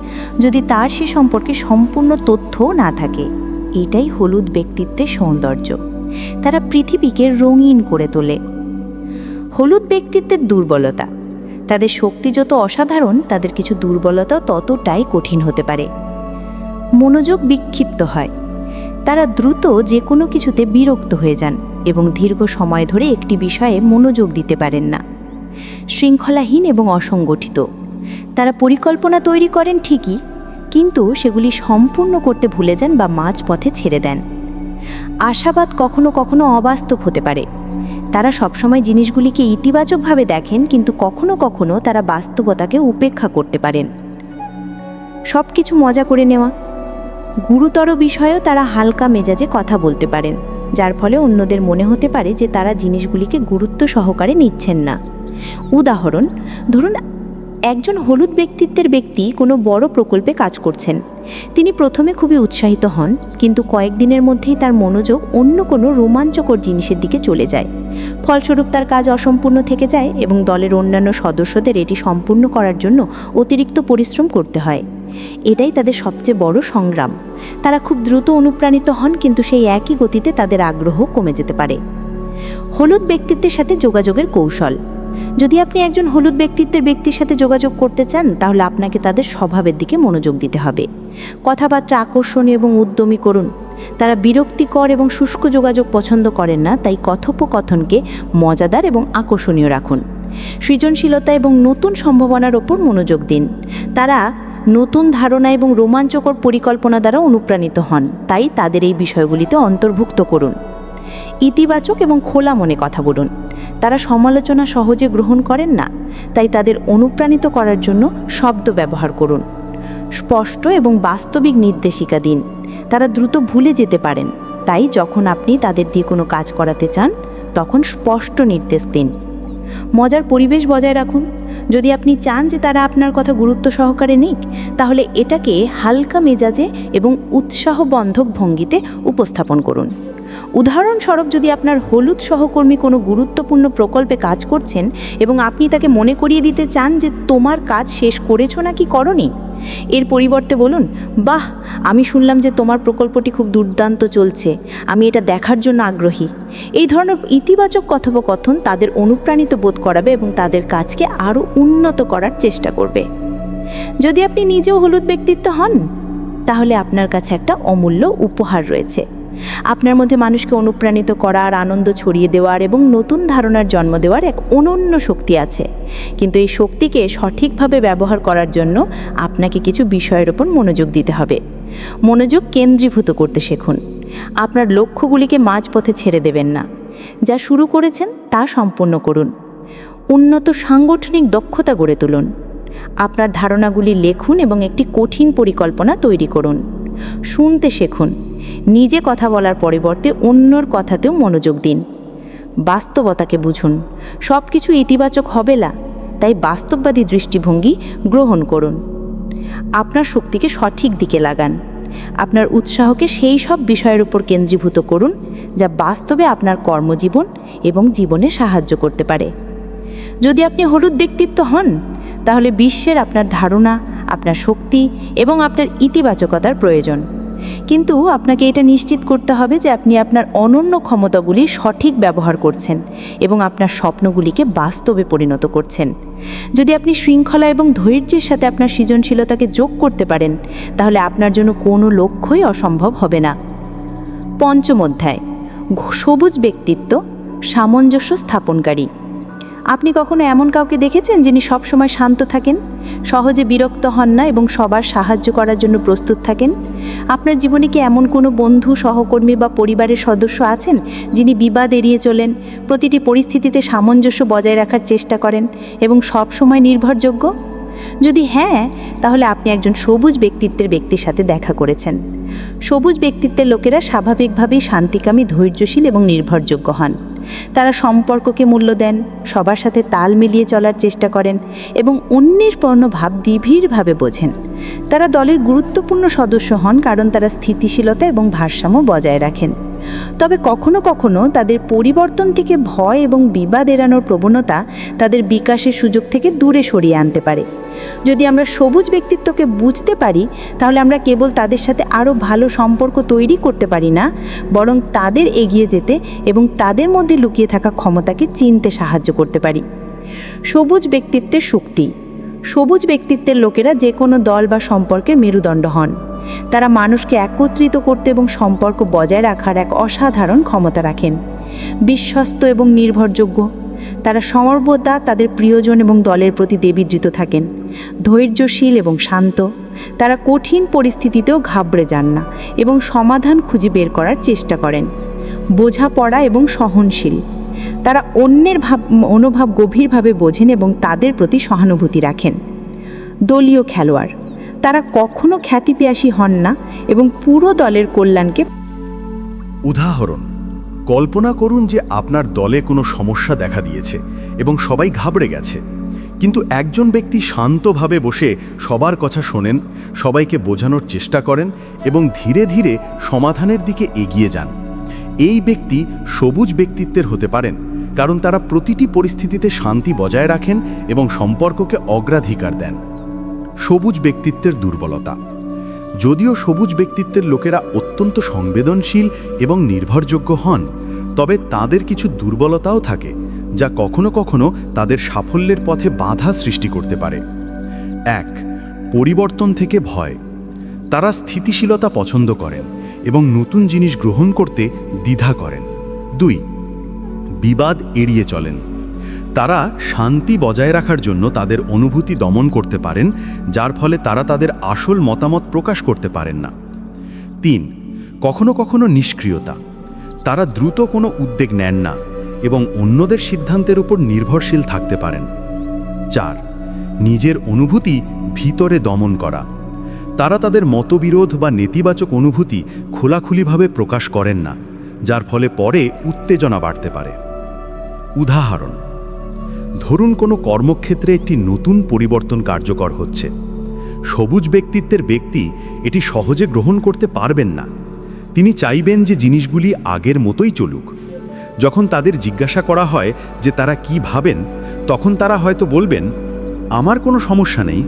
যদি তার সে সম্পর্কে সম্পূর্ণ তথ্যও না থাকে। এটাই হলুদ ব্যক্তিত্বের সৌন্দর্য। তারা পৃথিবীকে রঙিন করে তোলে। হলুদ ব্যক্তিত্বের দুর্বলতা। তাদের শক্তি যত অসাধারণ, তাদের কিছু দুর্বলতাও ততটাই কঠিন হতে পারে। মনোযোগ বিক্ষিপ্ত হয়। তারা দ্রুত যে কোনো কিছুতে বিরক্ত হয়ে যান এবং দীর্ঘ সময় ধরে একটি বিষয়ে মনোযোগ দিতে পারেন না। শৃঙ্খলাহীন এবং অসংগঠিত। তারা পরিকল্পনা তৈরি করেন ঠিকই, কিন্তু সেগুলি সম্পূর্ণ করতে ভুলে যান বা মাঝপথে ছেড়ে দেন। আশাবাদ কখনো কখনো অবাস্তব হতে পারে। তারা সবসময় জিনিসগুলিকে ইতিবাচকভাবে দেখেন, কিন্তু কখনো কখনো তারা বাস্তবতাকে উপেক্ষা করতে পারেন। সব কিছু মজা করে নেওয়া। গুরুতর বিষয়েও তারা হালকা মেজাজে কথা বলতে পারেন, যার ফলে অন্যদের মনে হতে পারে যে তারা জিনিসগুলিকে গুরুত্ব সহকারে নিচ্ছেন না। উদাহরণ, ধরুন একজন হলুদ ব্যক্তিত্বের ব্যক্তি কোনো বড় প্রকল্পে কাজ করছেন। তিনি প্রথমে খুবই উৎসাহিত হন, কিন্তু কয়েকদিনের মধ্যেই তার মনোযোগ অন্য কোনো রোমাঞ্চকর জিনিসের দিকে চলে যায়। ফলস্বরূপ তার কাজ অসম্পূর্ণ থেকে যায় এবং দলের অন্যান্য সদস্যদের এটি সম্পূর্ণ করার জন্য অতিরিক্ত পরিশ্রম করতে হয়। এটাই তাদের সবচেয়ে বড় সংগ্রাম। তারা খুব দ্রুত অনুপ্রাণিত হন, কিন্তু সেই একই গতিতে তাদের আগ্রহ কমে যেতে পারে। হলুদ ব্যক্তিত্বের সাথে যোগাযোগের কৌশল। যদি আপনি একজন হলুদ ব্যক্তির সাথে যোগাযোগ করতে চান, তাহলে আপনাকে তাদের স্বভাবের দিকে মনোযোগ দিতে হবে। কথাবার্তা আকর্ষণীয় এবং উদ্যমী করুন। তারা বিরক্তিকর এবং শুষ্ক যোগাযোগ পছন্দ করেন না, তাই কথোপকথনকে মজাদার এবং আকর্ষণীয় রাখুন। সৃজনশীলতা এবং নতুন সম্ভাবনার ওপর মনোযোগ দিন। তারা নতুন ধারণা এবং রোমাঞ্চকর পরিকল্পনা দ্বারা অনুপ্রাণিত হন, তাই তাদের এই বিষয়গুলিতে অন্তর্ভুক্ত করুন। ইতিবাচক এবং খোলা মনে কথা বলুন। তারা সমালোচনা সহজে গ্রহণ করেন না, তাই তাদের অনুপ্রাণিত করার জন্য শব্দ ব্যবহার করুন। স্পষ্ট এবং বাস্তবিক নির্দেশিকা দিন। তারা দ্রুত ভুলে যেতে পারেন, তাই যখন আপনি তাদের দিয়ে কোনো কাজ করাতে চান, তখন স্পষ্ট নির্দেশ দিন। মজার পরিবেশ বজায় রাখুন। যদি আপনি চান যে তারা আপনার কথা গুরুত্ব সহকারে নিক, তাহলে এটাকে হালকা মেজাজে এবং উৎসাহবন্ধক ভঙ্গিতে উপস্থাপন করুন। উদাহরণস্বরূপ, যদি আপনার হলুদ সহকর্মী কোনো গুরুত্বপূর্ণ প্রকল্পে কাজ করছেন এবং আপনি তাকে মনে করিয়ে দিতে চান যে তোমার কাজ শেষ করেছো নাকি করনি, এর পরিবর্তে বলুন, বাহ, আমি শুনলাম যে তোমার প্রকল্পটি খুব দুর্দান্ত চলছে, আমি এটা দেখার জন্য আগ্রহী। এই ধরনের ইতিবাচক কথোপকথন তাদের অনুপ্রাণিত বোধ করাবে এবং তাদের কাজকে আরও উন্নত করার চেষ্টা করবে। যদি আপনি নিজেও হলুদ ব্যক্তিত্ব হন, তাহলে আপনার কাছে একটা অমূল্য উপহার রয়েছে। আপনার মধ্যে মানুষকে অনুপ্রাণিত করার, আনন্দ ছড়িয়ে দেওয়ার এবং নতুন ধারণার জন্ম দেওয়ার এক অনন্য শক্তি আছে। কিন্তু এই শক্তিকে সঠিকভাবে ব্যবহার করার জন্য আপনাকে কিছু বিষয়ের উপর মনোযোগ দিতে হবে। মনোযোগ কেন্দ্রীভূত করতে শিখুন। আপনার লক্ষ্যগুলিকে মাঝপথে ছেড়ে দেবেন না। যা শুরু করেছেন তা সম্পন্ন করুন। উন্নত সাংগঠনিক দক্ষতা গড়ে তুলুন। আপনার ধারণাগুলি লিখুন এবং একটি কঠিন পরিকল্পনা তৈরি করুন। শুনতে শিখুন। নিজে কথা বলার পরিবর্তে অন্যর কথাতেও মনোযোগ দিন। বাস্তবতাকে বুঝুন। সব কিছু ইতিবাচক হবে না, তাই বাস্তববাদী দৃষ্টিভঙ্গি গ্রহণ করুন। আপনার শক্তিকে সঠিক দিকে লাগান। আপনার উৎসাহকে সেই সব বিষয়ের উপর কেন্দ্রীভূত করুন যা বাস্তবে আপনার কর্মজীবন এবং জীবনে সাহায্য করতে পারে। যদি আপনি হলুদ ব্যক্তিত্ব হন, তাহলে বিশ্বের আপনার ধারণা, আপনার শক্তি এবং আপনার ইতিবাচকতার প্রয়োজন। কিন্তু আপনাকে এটা নিশ্চিত করতে হবে যে আপনি আপনার অনন্য ক্ষমতাগুলি সঠিক ব্যবহার করছেন এবং আপনার স্বপ্নগুলিকে বাস্তবে পরিণত করছেন। যদি আপনি শৃঙ্খলা এবং ধৈর্যের সাথে আপনার সৃজনশীলতাকে যোগ করতে পারেন, তাহলে আপনার জন্য কোনো লক্ষ্যই অসম্ভব হবে না। পঞ্চম অধ্যায়, সবুজ ব্যক্তিত্ব, সামঞ্জস্য স্থাপনকারী। আপনি কখনো এমন কাউকে দেখেছেন যিনি সবসময় শান্ত থাকেন, সহজে বিরক্ত হন না এবং সবার সাহায্য করার জন্য প্রস্তুত থাকেন? আপনার জীবনে কি এমন কোনো বন্ধু, সহকর্মী বা পরিবারের সদস্য আছেন যিনি বিবাদ এড়িয়ে চলেন, প্রতিটি পরিস্থিতিতে সামঞ্জস্য বজায় রাখার চেষ্টা করেন এবং সবসময় নির্ভরযোগ্য? যদি হ্যাঁ, তাহলে আপনি একজন সবুজ ব্যক্তিত্বের ব্যক্তির সাথে দেখা করেছেন। সবুজ ব্যক্তিত্বের লোকেরা স্বাভাবিকভাবেই শান্তিকামী, ধৈর্যশীল এবং নির্ভরযোগ্য হন। তারা সম্পর্ককে মূল্য দেন, সবার সাথে তাল মিলিয়ে চলার চেষ্টা করেন এবং অন্যের ভাব গভীরভাবে বোঝেন। তারা দলের গুরুত্বপূর্ণ সদস্য হন কারণ তারা স্থিতিশীলতা এবং ভারসাম্য বজায় রাখেন। তবে কখনো কখনো তাদের পরিবর্তন থেকে ভয় এবং বিবাদ এড়ানোর প্রবণতা তাদের বিকাশের সুযোগ থেকে দূরে সরিয়ে আনতে পারে। যদি আমরা সবুজ ব্যক্তিত্বকে বুঝতে পারি, তাহলে আমরা কেবল তাদের সাথে আরও ভালো সম্পর্ক তৈরি করতে পারি না, বরং তাদের এগিয়ে যেতে এবং তাদের মধ্যে লুকিয়ে থাকা ক্ষমতাকে চিনতে সাহায্য করতে পারি। সবুজ ব্যক্তিত্বের শক্তি। সবুজ ব্যক্তিত্বের লোকেরা যে কোনো দল বা সম্পর্কের মেরুদণ্ড হন। তারা মানুষকে একত্রিত করতে এবং সম্পর্ক বজায় রাখার এক অসাধারণ ক্ষমতা রাখেন। বিশ্বস্ত এবং নির্ভরযোগ্য। তারা সর্বদা তাদের প্রিয়জন এবং দলের প্রতি দেবীদৃত থাকেন। ধৈর্যশীল এবং শান্ত। তারা কঠিন পরিস্থিতিতেও ঘাবড়ে যান না এবং সমাধান খুঁজে বের করার চেষ্টা করেন। বোঝাপড়া এবং সহনশীল। তারা অন্যের অনুভব গভীরভাবে বোঝেন এবং তাদের প্রতি সহানুভূতি রাখেন। দলীয় খেলোয়াড়। তারা কখনো খ্যাতিপিয়াসী হন না এবং পুরো দলের কল্যাণকে। উদাহরণ, কল্পনা করুন যে আপনার দলে কোনো সমস্যা দেখা দিয়েছে এবং সবাই ঘাবড়ে গেছে, কিন্তু একজন ব্যক্তি শান্তভাবে বসে সবার কথা শোনেন, সবাইকে বোঝানোর চেষ্টা করেন এবং ধীরে ধীরে সমাধানের দিকে এগিয়ে যান। এই ব্যক্তি সবুজ ব্যক্তিত্বের হতে পারেন কারণ তারা প্রতিটি পরিস্থিতিতে শান্তি বজায় রাখেন এবং সম্পর্ককে অগ্রাধিকার দেন। সবুজ ব্যক্তিত্বের দুর্বলতা। যদিও সবুজ ব্যক্তিত্বের লোকেরা অত্যন্ত সংবেদনশীল এবং নির্ভরযোগ্য হন, তবে তাদের কিছু দুর্বলতাও থাকে যা কখনো কখনো তাদের সাফল্যের পথে বাধা সৃষ্টি করতে পারে। 1. পরিবর্তন থেকে ভয়। তারা স্থিতিশীলতা পছন্দ করেন এবং নতুন জিনিস গ্রহণ করতে দ্বিধা করেন। 2. বিবাদ এড়িয়ে চলেন। তারা শান্তি বজায় রাখার জন্য তাদের অনুভূতি দমন করতে পারেন, যার ফলে তারা তাদের আসল মতামত প্রকাশ করতে পারেন না। 3. কখনো কখনো নিষ্ক্রিয়তা। তারা দ্রুত কোনো উদ্যোগ নেন না এবং অন্যদের সিদ্ধান্তের উপর নির্ভরশীল থাকতে পারেন। 4. নিজের অনুভূতি ভিতরে দমন করা। তারা তাদের মতবিরোধ বা নেতিবাচক অনুভূতি খোলাখুলিভাবে প্রকাশ করেন না, যার ফলে পরে উত্তেজনা বাড়তে পারে। উদাহরণ, ধরুন কোনো কর্মক্ষেত্রে একটি নতুন পরিবর্তন কার্যকর হচ্ছে। সবুজ ব্যক্তিত্বের ব্যক্তি এটি সহজে গ্রহণ করতে পারবেন না। তিনি চাইবেন যে জিনিসগুলি আগের মতোই চলুক। যখন তাদের জিজ্ঞাসা করা হয় যে তারা কি ভাবেন, তখন তারা হয়তো বলবেন, আমার কোনো সমস্যা নেই,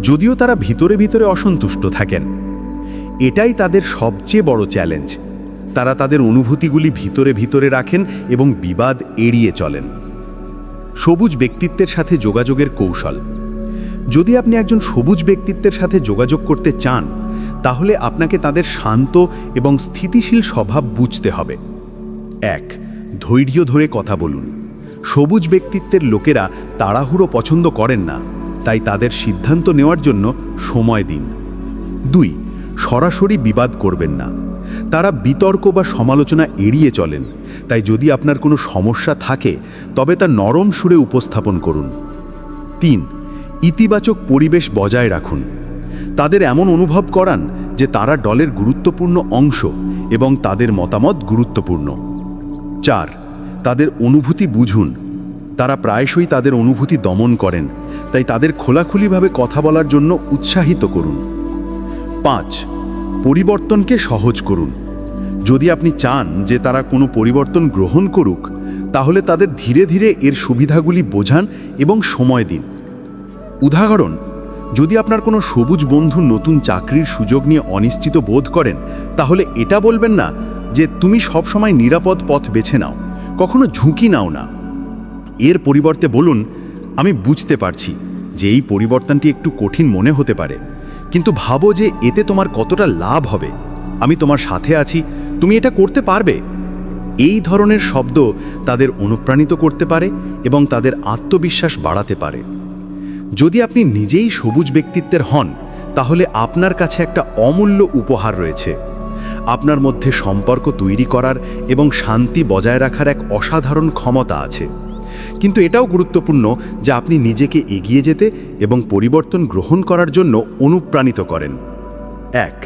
যদিও তারা ভিতরে ভিতরে অসন্তুষ্ট থাকেন। এটাই তাদের সবচেয়ে বড় চ্যালেঞ্জ। তারা তাদের অনুভূতিগুলি ভিতরে ভিতরে রাখেন এবং বিবাদ এড়িয়ে চলেন। সবুজ ব্যক্তিত্বের সাথে যোগাযোগের কৌশল। যদি আপনি একজন সবুজ ব্যক্তিত্বের সাথে যোগাযোগ করতে চান, তাহলে আপনাকে তাদের শান্ত এবং স্থিতিশীল স্বভাব বুঝতে হবে। 1. ধৈর্য ধরে কথা বলুন। সবুজ ব্যক্তিত্বের লোকেরা তাড়াহুড়ো পছন্দ করেন না, তাই তাদের সিদ্ধান্ত নেওয়ার জন্য সময় দিন। 2. সরাসরি বিবাদ করবেন না। তারা বিতর্ক বা সমালোচনা এড়িয়ে চলেন, তাই যদি আপনার কোনো সমস্যা থাকে তবে তা নরম সুরে উপস্থাপন করুন। 3. ইতিবাচক পরিবেশ বজায় রাখুন। তাদের এমন অনুভব করান যে তারা দলের গুরুত্বপূর্ণ অংশ এবং তাদের মতামত গুরুত্বপূর্ণ। 4. তাদের অনুভূতি বুঝুন। তারা প্রায়শই তাদের অনুভূতি দমন করেন, তাই তাদের খোলাখুলিভাবে কথা বলার জন্য উৎসাহিত করুন। 5. পরিবর্তনকে সহজ করুন। যদি আপনি চান যে তারা কোনো পরিবর্তন গ্রহণ করুক, তাহলে তাদের ধীরে ধীরে এর সুবিধাগুলি বোঝান এবং সময় দিন। উদাহরণ, যদি আপনার কোনো সবুজ বন্ধু নতুন চাকরির সুযোগ নিয়ে অনিশ্চিত বোধ করেন, তাহলে এটা বলবেন না যে তুমি সবসময় নিরাপদ পথ বেছে নাও, কখনো ঝুঁকি নাও না। এর পরিবর্তে বলুন, আমি বুঝতে পারছি যে এই পরিবর্তনটি একটু কঠিন মনে হতে পারে, কিন্তু ভাবো যে এতে তোমার কতটা লাভ হবে। আমি তোমার সাথে আছি, তুমি এটা করতে পারবে। এই ধরনের শব্দ তাদের অনুপ্রাণিত করতে পারে এবং তাদের আত্মবিশ্বাস বাড়াতে পারে। যদি আপনি নিজেই সবুজ ব্যক্তিত্বের হন, তাহলে আপনার কাছে একটা অমূল্য উপহার রয়েছে। আপনার মধ্যে সম্পর্ক তৈরি করার এবং শান্তি বজায় রাখার এক অসাধারণ ক্ষমতা আছে। কিন্তু এটাও গুরুত্বপূর্ণ যে আপনি নিজেকে এগিয়ে যেতে এবং পরিবর্তন গ্রহণ করার জন্য অনুপ্রাণিত করেন। 1.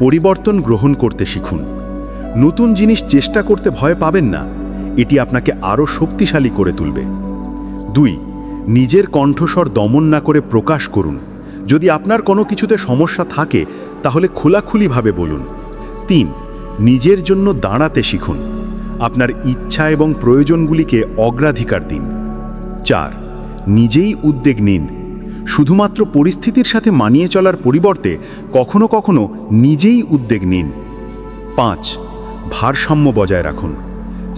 পরিবর্তন গ্রহণ করতে শিখুন। নতুন জিনিস চেষ্টা করতে ভয় পাবেন না, এটি আপনাকে আরও শক্তিশালী করে তুলবে। 2. নিজের কণ্ঠস্বর দমন না করে প্রকাশ করুন। যদি আপনার কোনো কিছুতে সমস্যা থাকে, তাহলে খোলাখুলিভাবে বলুন। 3. নিজের জন্য দাঁড়াতে শিখুন। আপনার ইচ্ছা এবং প্রয়োজনগুলিকে অগ্রাধিকার দিন। 4. নিজেই উদ্যোগ নিন। শুধুমাত্র পরিস্থিতির সাথে মানিয়ে চলার পরিবর্তে কখনো কখনো নিজেই উদ্যোগ নিন। 5. ভারসাম্য বজায় রাখুন।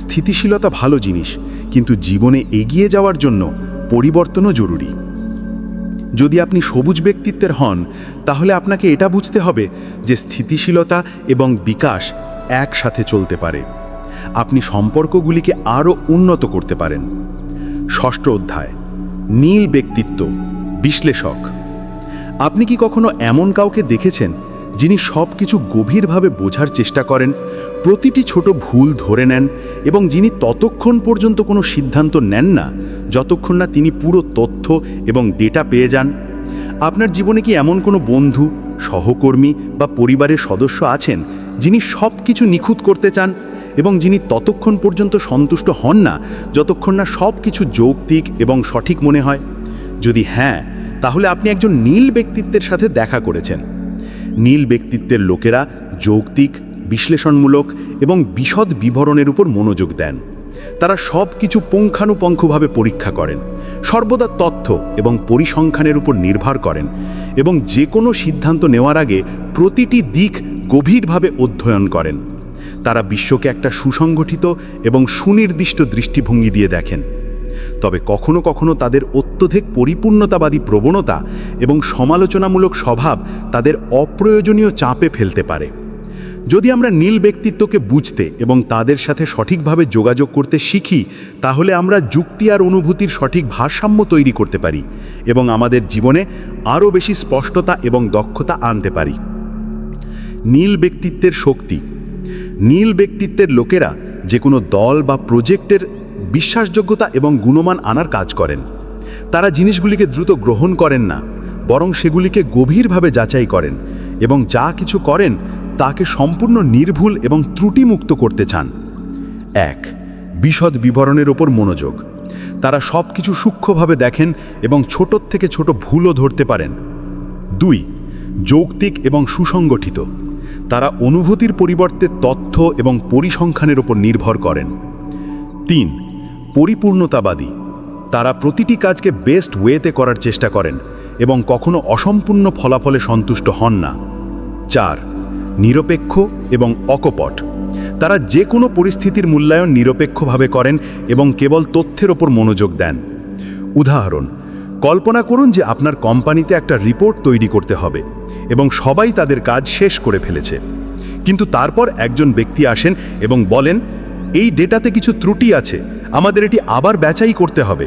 স্থিতিশীলতা ভালো জিনিস, কিন্তু জীবনে এগিয়ে যাওয়ার জন্য পরিবর্তনও জরুরি। যদি আপনি সবুজ ব্যক্তিত্বের হন, তাহলে আপনাকে এটা বুঝতে হবে যে স্থিতিশীলতা এবং বিকাশ একসাথে চলতে পারে। আপনি সম্পর্কগুলিকে আরও উন্নত করতে পারেন। 6ষ্ঠ অধ্যায়, নীল ব্যক্তিত্ব বিশ্লেষক। আপনি কি কখনো এমন কাউকে দেখেছেন যিনি সব কিছু গভীরভাবে বোঝার চেষ্টা করেন, প্রতিটি ছোট ভুল ধরে নেন এবং যিনি ততক্ষণ পর্যন্ত কোনো সিদ্ধান্ত নেন না যতক্ষণ না তিনি পুরো তথ্য এবং ডেটা পেয়ে যান? আপনার জীবনে কি এমন কোনো বন্ধু, সহকর্মী বা পরিবারের সদস্য আছেন যিনি সব কিছু নিখুঁত করতে চান এবং যিনি ততক্ষণ পর্যন্ত সন্তুষ্ট হন না যতক্ষণ না সব কিছু যৌক্তিক এবং সঠিক মনে হয়? যদি হ্যাঁ, তাহলে আপনি একজন নীল ব্যক্তিত্বের সাথে দেখা করেছেন। নীল ব্যক্তিত্বের লোকেরা যৌক্তিক, বিশ্লেষণমূলক এবং বিশদ বিবরণের উপর মনোযোগ দেন। তারা সব কিছু পুঙ্খানুপুঙ্খভাবে পরীক্ষা করেন, সর্বদা তথ্য এবং পরিসংখ্যানের উপর নির্ভর করেন এবং যে কোনো সিদ্ধান্ত নেওয়ার আগে প্রতিটি দিক গভীরভাবে অধ্যয়ন করেন। তারা বিশ্বকে একটা সুসংগঠিত এবং সুনির্দিষ্ট দৃষ্টিভঙ্গি দিয়ে দেখেন। তবে কখনো কখনো তাদের অত্যধিক পরিপূর্ণতাবাদী প্রবণতা এবং সমালোচনামূলক স্বভাব তাদের অপ্রয়োজনীয় চাপে ফেলতে পারে। যদি আমরা নীল ব্যক্তিত্বকে বুঝতে এবং তাদের সাথে সঠিকভাবে যোগাযোগ করতে শিখি, তাহলে আমরা যুক্তি আর অনুভূতির সঠিক ভারসাম্য তৈরি করতে পারি এবং আমাদের জীবনে আরও বেশি স্পষ্টতা এবং দক্ষতা আনতে পারি। নীল ব্যক্তিত্বের শক্তি। নীল ব্যক্তিত্বের লোকেরা যে কোনো দল বা প্রজেক্টের বিশ্বাসযোগ্যতা এবং গুণমান আনার কাজ করেন। তারা জিনিসগুলিকে দ্রুত গ্রহণ করেন না, বরং সেগুলিকে গভীরভাবে যাচাই করেন এবং যা কিছু করেন তাকে সম্পূর্ণ নির্ভুল এবং ত্রুটিমুক্ত করতে চান। 1. বিশদ বিবরণের ওপর মনোযোগ। তারা সব কিছু সূক্ষ্মভাবে দেখেন এবং ছোট থেকে ছোট ভুলও ধরতে পারেন। 2. যৌক্তিক এবং সুসংগঠিত। তারা অনুভূতির পরিবর্তে তথ্য এবং পরিসংখ্যানের ওপর নির্ভর করেন। 3. পরিপূর্ণতাবাদী। তারা প্রতিটি কাজকে বেস্ট ওয়েতে করার চেষ্টা করেন এবং কখনো অসম্পূর্ণ ফলাফলে সন্তুষ্ট হন না। 4. নিরপেক্ষ এবং অকপট। তারা যে কোনো পরিস্থিতির মূল্যায়ন নিরপেক্ষভাবে করেন এবং কেবল তথ্যের ওপর মনোযোগ দেন। উদাহরণ, কল্পনা করুন যে আপনার কোম্পানিতে একটা রিপোর্ট তৈরি করতে হবে এবং সবাই তাদের কাজ শেষ করে ফেলেছে, কিন্তু তারপর একজন ব্যক্তি আসেন এবং বলেন, এই ডেটাতে কিছু ত্রুটি আছে, আমাদের এটি আবার যাচাই করতে হবে।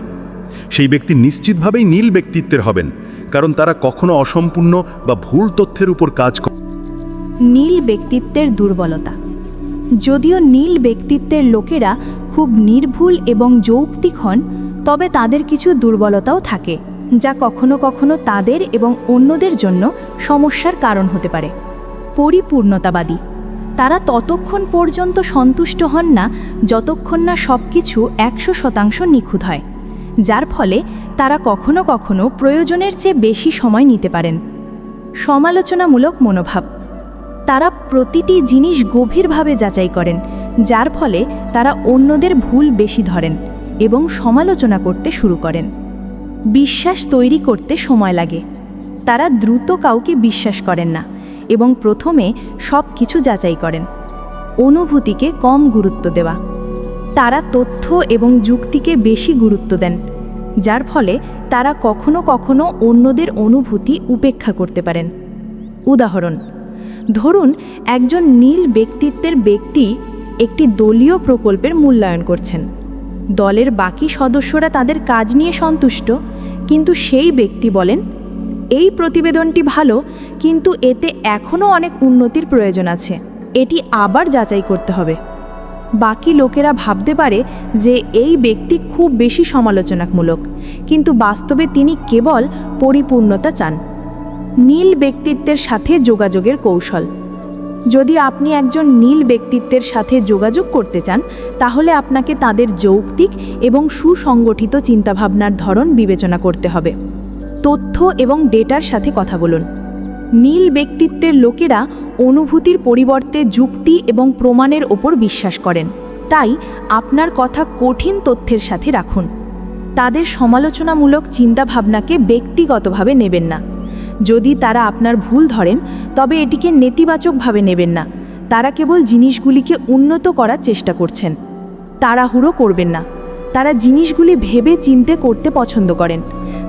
সেই ব্যক্তি নিশ্চিতভাবেই নীল ব্যক্তিত্বের হবেন, কারণ তারা কখনো অসম্পূর্ণ বা ভুল তথ্যের উপর কাজ করে। নীল ব্যক্তিত্বের দুর্বলতা। যদিও নীল ব্যক্তিত্বের লোকেরা খুব নির্ভুল এবং যৌক্তিক হন, তবে তাদের কিছু দুর্বলতাও থাকে, যা কখনো কখনো তাদের এবং অন্যদের জন্য সমস্যার কারণ হতে পারে। পরিপূর্ণতাবাদী, তারা ততক্ষণ পর্যন্ত সন্তুষ্ট হন না যতক্ষণ না সব কিছু 100% নিখুঁত হয়, যার ফলে তারা কখনো কখনো প্রয়োজনের চেয়ে বেশি সময় নিতে পারেন। সমালোচনামূলক মনোভাব, তারা প্রতিটি জিনিস গভীরভাবে যাচাই করেন, যার ফলে তারা অন্যদের ভুল বেশি ধরেন এবং সমালোচনা করতে শুরু করেন। বিশ্বাস তৈরি করতে সময় লাগে, তারা দ্রুত কাউকে বিশ্বাস করেন না এবং প্রথমে সব কিছু যাচাই করেন। অনুভূতিকে কম গুরুত্ব দেওয়া, তারা তথ্য এবং যুক্তিকে বেশি গুরুত্ব দেন, যার ফলে তারা কখনো কখনো অন্যদের অনুভূতি উপেক্ষা করতে পারেন। উদাহরণ, ধরুন একজন নীল ব্যক্তিত্বের ব্যক্তি একটি দলীয় প্রকল্পের মূল্যায়ন করছেন। দলের বাকি সদস্যরা তাদের কাজ নিয়ে সন্তুষ্ট, কিন্তু সেই ব্যক্তি বলেন, এই প্রতিবেদনটি ভালো, কিন্তু এতে এখনও অনেক উন্নতির প্রয়োজন আছে, এটি আবার যাচাই করতে হবে। বাকি লোকেরা ভাবতে পারে যে এই ব্যক্তি খুব বেশি সমালোচনামূলক, কিন্তু বাস্তবে তিনি কেবল পরিপূর্ণতা চান। নীল ব্যক্তিত্বের সাথে যোগাযোগের কৌশল, যদি আপনি একজন নীল ব্যক্তিত্বের সাথে যোগাযোগ করতে চান, তাহলে আপনাকে তাদের যৌক্তিক এবং সুসংগঠিত চিন্তাভাবনার ধরন বিবেচনা করতে হবে। তথ্য এবং ডেটার সাথে কথা বলুন। নীল ব্যক্তিত্বের লোকেরা অনুভূতির পরিবর্তে যুক্তি এবং প্রমাণের ওপর বিশ্বাস করেন, তাই আপনার কথা কঠিন তথ্যের সাথে রাখুন। তাদের সমালোচনামূলক চিন্তাভাবনাকে ব্যক্তিগতভাবে নেবেন না। যদি তারা আপনার ভুল ধরেন, তবে এটিকে নেতিবাচকভাবে নেবেন না। তারা কেবল জিনিসগুলিকে উন্নত করার চেষ্টা করছেন। তাড়াহুড়ো করবেন না, তারা জিনিসগুলি ভেবে চিন্তে করতে পছন্দ করেন,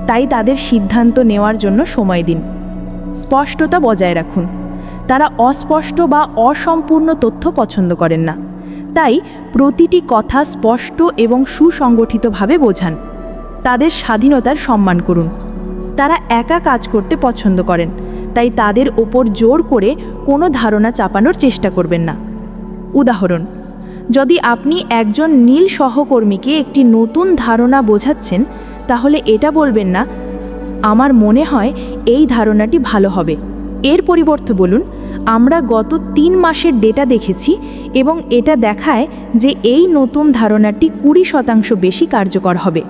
তাই তাদের সিদ্ধান্ত নেওয়ার জন্য সময় দিন। স্পষ্টতা বজায় রাখুন, তারা অস্পষ্ট বা অসম্পূর্ণ তথ্য পছন্দ করেন না, তাই প্রতিটি কথা স্পষ্ট এবং সুসংগঠিতভাবে বোঝান। তাদের স্বাধীনতার সম্মান করুন, তারা একা কাজ করতে পছন্দ করেন, তাই তাদের ওপর জোর করে কোনো ধারণা চাপানোর চেষ্টা করবেন না। উদাহরণ, যদি আপনি একজন নীল সহকর্মীকে একটি নতুন ধারণা বোঝাচ্ছেন, তাহলে এটা বলবেন না, আমার মনে হয় এই ধারণাটি ভালো হবে। এর পরিবর্তে বলুন, আমরা গত 3 মাসের ডেটা দেখেছি এবং এটা দেখায় যে এই নতুন ধারণাটি 20% বেশি কার্যকর হবে।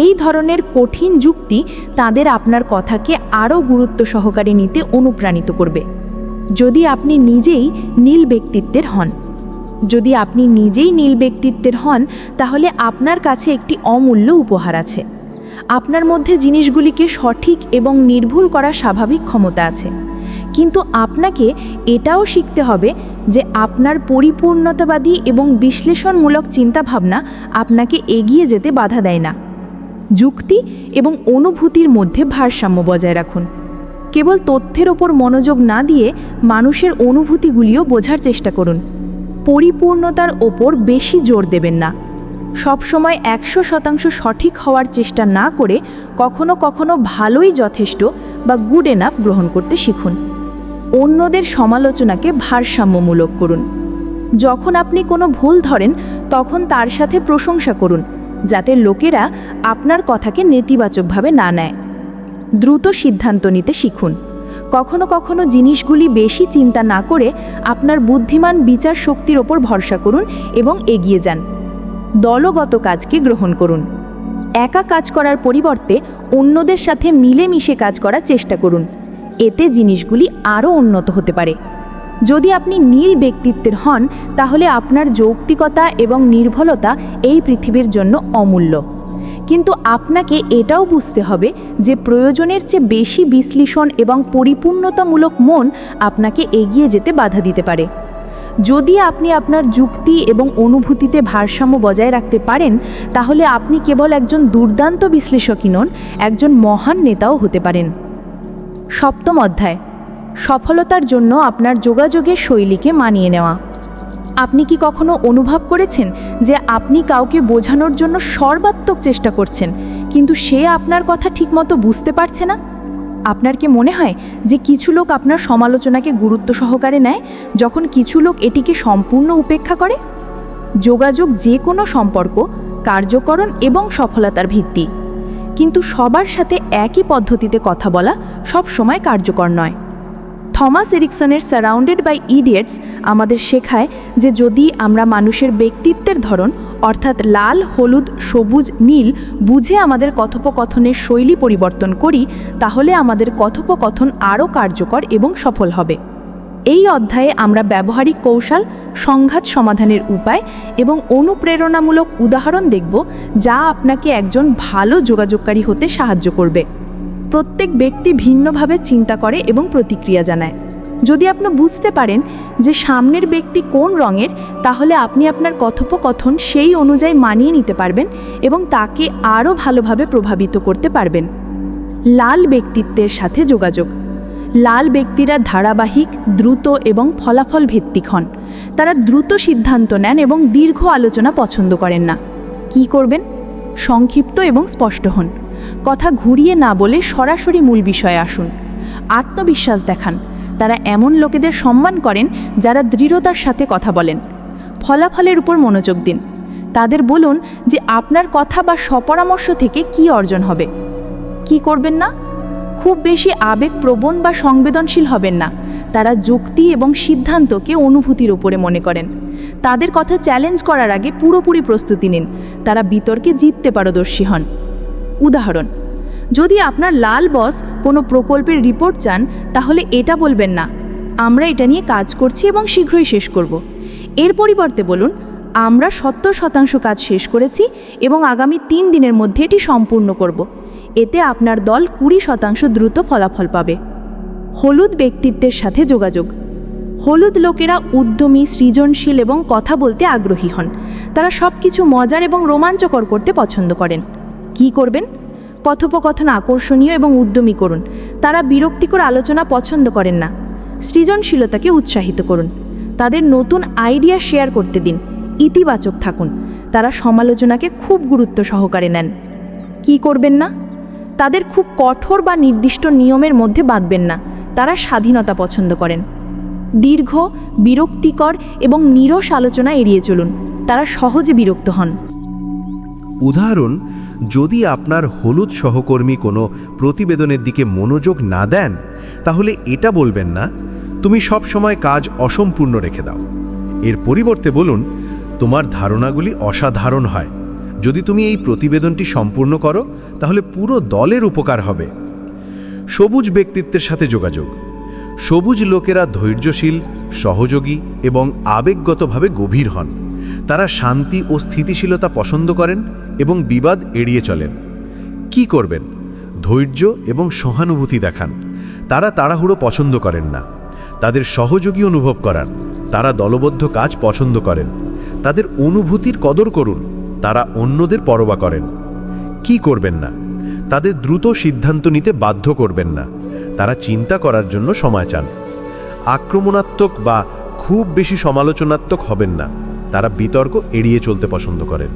এই ধরনের কঠিন যুক্তি তাদের আপনার কথাকে আরও গুরুত্ব সহকারে নিতে অনুপ্রাণিত করবে। যদি আপনি নিজেই নীল ব্যক্তিত্বের হন, তাহলে আপনার কাছে একটি অমূল্য উপহার আছে। আপনার মধ্যে জিনিসগুলিকে সঠিক এবং নির্ভুল করার স্বাভাবিক ক্ষমতা আছে, কিন্তু আপনাকে এটাও শিখতে হবে যে আপনার পরিপূর্ণতাবাদী এবং বিশ্লেষণমূলক চিন্তাভাবনা আপনাকে এগিয়ে যেতে বাধা দেয় না। যুক্তি এবং অনুভূতির মধ্যে ভারসাম্য বজায় রাখুন। কেবল তথ্যের ওপর মনোযোগ না দিয়ে মানুষের অনুভূতিগুলিও বোঝার চেষ্টা করুন। পরিপূর্ণতার ওপর বেশি জোর দেবেন না। সবসময় 100% সঠিক হওয়ার চেষ্টা না করে কখনো কখনো ভালোই যথেষ্ট বা গুড এনাফ গ্রহণ করতে শিখুন। অন্যদের সমালোচনাকে ভারসাম্যমূলক করুন। যখন আপনি কোনো ভুল ধরেন, তখন তার সাথে প্রশংসা করুন, যাতে লোকেরা আপনার কথাকে নেতিবাচকভাবে না নেয়। দ্রুত সিদ্ধান্ত নিতে শিখুন। কখনো কখনো জিনিসগুলি বেশি চিন্তা না করে আপনার বুদ্ধিমান বিচার শক্তির ওপর ভরসা করুন এবং এগিয়ে যান। দলগত কাজকে গ্রহণ করুন। একা কাজ করার পরিবর্তে অন্যদের সাথে মিলেমিশে কাজ করার চেষ্টা করুন। এতে জিনিসগুলি আরও উন্নত হতে পারে। যদি আপনি নীল ব্যক্তিত্বের হন, তাহলে আপনার যৌক্তিকতা এবং নির্ভুলতা এই পৃথিবীর জন্য অমূল্য। কিন্তু আপনাকে এটাও বুঝতে হবে যে প্রয়োজনের চেয়ে বেশি বিশ্লেষণ এবং পরিপূর্ণতামূলক মন আপনাকে এগিয়ে যেতে বাধা দিতে পারে। যদি আপনি আপনার যুক্তি এবং অনুভূতিতে ভারসাম্য বজায় রাখতে পারেন, তাহলে আপনি কেবল একজন দুর্দান্ত বিশ্লেষকই নন, একজন মহান নেতাও হতে পারেন। 7ম অধ্যায়, সফলতার জন্য আপনার যোগাযোগের শৈলীকে মানিয়ে নেওয়া। আপনি কি কখনো অনুভব করেছেন যে আপনি কাউকে বোঝানোর জন্য সর্বাত্মক চেষ্টা করছেন, কিন্তু সে আপনার কথা ঠিকমতো বুঝতে পারছে না? আপনার কি মনে হয় যে কিছু লোক আপনার সমালোচনাকে গুরুত্ব সহকারে নেয়, যখন কিছু লোক এটিকে সম্পূর্ণ উপেক্ষা করে? যোগাযোগ যে কোনো সম্পর্ক, কার্যকরণ এবং সফলতার ভিত্তি, কিন্তু সবার সাথে একই পদ্ধতিতে কথা বলা সবসময় কার্যকর নয়। থমাস এরিকসনের সারাউন্ডেড বাই ইডিয়েটস আমাদের শেখায় যে যদি আমরা মানুষের ব্যক্তিত্বের ধরন অর্থাৎ লাল, হলুদ, সবুজ, নীল বুঝে আমাদের কথোপকথনের শৈলী পরিবর্তন করি, তাহলে আমাদের কথোপকথন আরও কার্যকর এবং সফল হবে। এই অধ্যায়ে আমরা ব্যবহারিক কৌশল, সংঘাত সমাধানের উপায় এবং অনুপ্রেরণামূলক উদাহরণ দেখব যা আপনাকে একজন ভালো যোগাযোগকারী হতে সাহায্য করবে। প্রত্যেক ব্যক্তি ভিন্নভাবে চিন্তা করে এবং প্রতিক্রিয়া জানায়। যদি আপনি বুঝতে পারেন যে সামনের ব্যক্তি কোন রঙের, তাহলে আপনি আপনার কথোপকথন সেই অনুযায়ী মানিয়ে নিতে পারবেন এবং তাকে আরও ভালোভাবে প্রভাবিত করতে পারবেন। লাল ব্যক্তিত্বের সাথে যোগাযোগ। লাল ব্যক্তিরা ধারাবাহিক, দ্রুত এবং ফলাফল ভিত্তিক হন। তারা দ্রুত সিদ্ধান্ত নেন এবং দীর্ঘ আলোচনা পছন্দ করেন না। কি করবেন? সংক্ষিপ্ত এবং স্পষ্ট হন। কথা ঘুরিয়ে না বলে সরাসরি মূল বিষয়ে আসুন। আত্মবিশ্বাস দেখান। তারা এমন লোকেদের সম্মান করেন যারা দৃঢ়তার সাথে কথা বলেন। ফলাফলের উপর মনোযোগ দিন। তাদের বলুন যে আপনার কথা বা স্বপরামর্শ থেকে কি অর্জন হবে। কি করবেন না? খুব বেশি আবেগপ্রবণ বা সংবেদনশীল হবেন না। তারা যুক্তি এবং সিদ্ধান্তকে অনুভূতির উপরে মনে করেন। তাদের কথা চ্যালেঞ্জ করার আগে পুরোপুরি প্রস্তুতি নিন। তারা বিতর্কে জিততে পারদর্শী হন। উদাহরণ: যদি আপনার লাল বস কোনো প্রকল্পের রিপোর্ট চান, তাহলে এটা বলবেন না, আমরা এটা নিয়ে কাজ করছি এবং শীঘ্রই শেষ করব। এর পরিবর্তে বলুন, আমরা 70% কাজ শেষ করেছি এবং আগামী 3 দিনের মধ্যে এটি সম্পূর্ণ করব। এতে আপনার দল 20% দ্রুত ফলাফল পাবে। হলুদ ব্যক্তিত্বের সাথে যোগাযোগ। হলুদ লোকেরা উদ্যমী, সৃজনশীল এবং কথা বলতে আগ্রহী হন। তারা সব কিছু মজার এবং রোমাঞ্চকর করতে পছন্দ করেন। কি করবেন? কথোপকথন আকর্ষণীয় এবং উদ্যমী করুন। তারা বিরক্তিকর আলোচনা পছন্দ করেন না। সৃজনশীলতাকে উৎসাহিত করুন। তাদের নতুন আইডিয়া শেয়ার করতে দিন। ইতিবাচক থাকুন। তারা সমালোচনাকে খুব গুরুত্ব সহকারে নেন। কি করবেন না? তাদের খুব কঠোর বা নির্দিষ্ট নিয়মের মধ্যে বাঁধবেন না। তারা স্বাধীনতা পছন্দ করেন। দীর্ঘ, বিরক্তিকর এবং নীরস আলোচনা এড়িয়ে চলুন। তারা সহজে বিরক্ত হন। উদাহরণ: যদি আপনার হলুদ সহকর্মী কোনো প্রতিবেদনের দিকে মনোযোগ না দেন, তাহলে এটা বলবেন না, তুমি সব সময় কাজ অসম্পূর্ণ রেখে দাও। এর পরিবর্তে বলুন, তোমার ধারণাগুলি অসাধারণ হয়। যদি তুমি এই প্রতিবেদনটি সম্পূর্ণ করো, তাহলে পুরো দলের উপকার হবে। সবুজ ব্যক্তিত্বের সাথে যোগাযোগ। সবুজ লোকেরা ধৈর্যশীল, সহযোগী এবং আবেগগতভাবে গভীর হন। তারা শান্তি ও স্থিতিশীলতা পছন্দ করেন এবং বিবাদ এড়িয়ে চলেন। কি করবেন? ধৈর্য এবং সহানুভূতি দেখান। তারা তাড়াহুড়ো পছন্দ করেন না। তাদের সহযোগী অনুভব করান। তারা দলবদ্ধ কাজ পছন্দ করেন। তাদের অনুভূতির কদর করুন। তারা অন্যদের পরোয়া করেন। কি করবেন না? তাদের দ্রুত সিদ্ধান্ত নিতে বাধ্য করবেন না। তারা চিন্তা করার জন্য সময় চান। আক্রমণাত্মক বা খুব বেশি সমালোচনাত্মক হবেন না। তারা বিতর্ক এড়িয়ে চলতে পছন্দ করেন।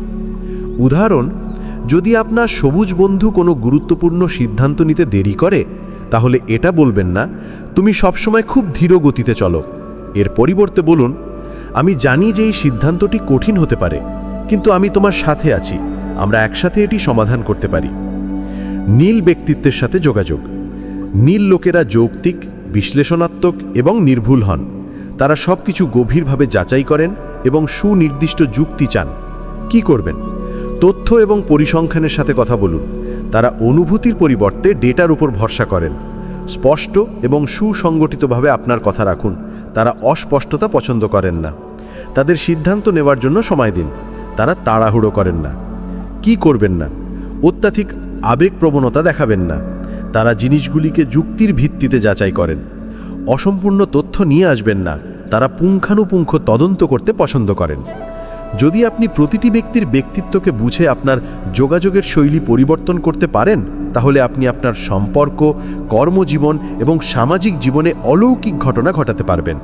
উদাহরণ: যদি আপনার সবুজ বন্ধু কোনো গুরুত্বপূর্ণ সিদ্ধান্ত নিতে দেরি করে, তাহলে এটা বলবেন না, তুমি সবসময় খুব ধীর গতিতে চলো। এর পরিবর্তে বলুন, আমি জানি যে এই সিদ্ধান্তটি কঠিন হতে পারে, কিন্তু আমি তোমার সাথে আছি। আমরা একসাথে এটি সমাধান করতে পারি। নীল ব্যক্তিত্বের সাথে যোগাযোগ। নীল লোকেরা যৌক্তিক, বিশ্লেষণাত্মক এবং নির্ভুল হন। তারা সব কিছু গভীরভাবে যাচাই করেন এবং সুনির্দিষ্ট যুক্তি চান। কি করবেন? তথ্য এবং পরিসংখ্যানের সাথে কথা বলুন। তারা অনুভূতির পরিবর্তে ডেটার উপর ভরসা করেন। স্পষ্ট এবং সুসংগঠিতভাবে আপনার কথা রাখুন। তারা অস্পষ্টতা পছন্দ করেন না। তাদের সিদ্ধান্ত নেওয়ার জন্য সময় দিন। তারা তাড়াহুড়ো করেন না। কি করবেন না? অত্যাধিক আবেগপ্রবণতা দেখাবেন না। তারা জিনিসগুলিকে যুক্তির ভিত্তিতে যাচাই করেন। অসম্পূর্ণ তথ্য নিয়ে আসবেন না। তারা পুঙ্খানুপুঙ্খ তদন্ত করতে পছন্দ করেন। যদি আপনি প্রতিটি ব্যক্তির ব্যক্তিত্বকে বুঝে আপনার যোগাযোগের শৈলী পরিবর্তন করতে পারেন, তাহলে আপনি আপনার সম্পর্ক, কর্মজীবন এবং সামাজিক জীবনে অলৌকিক ঘটনা ঘটাতে পারবেন।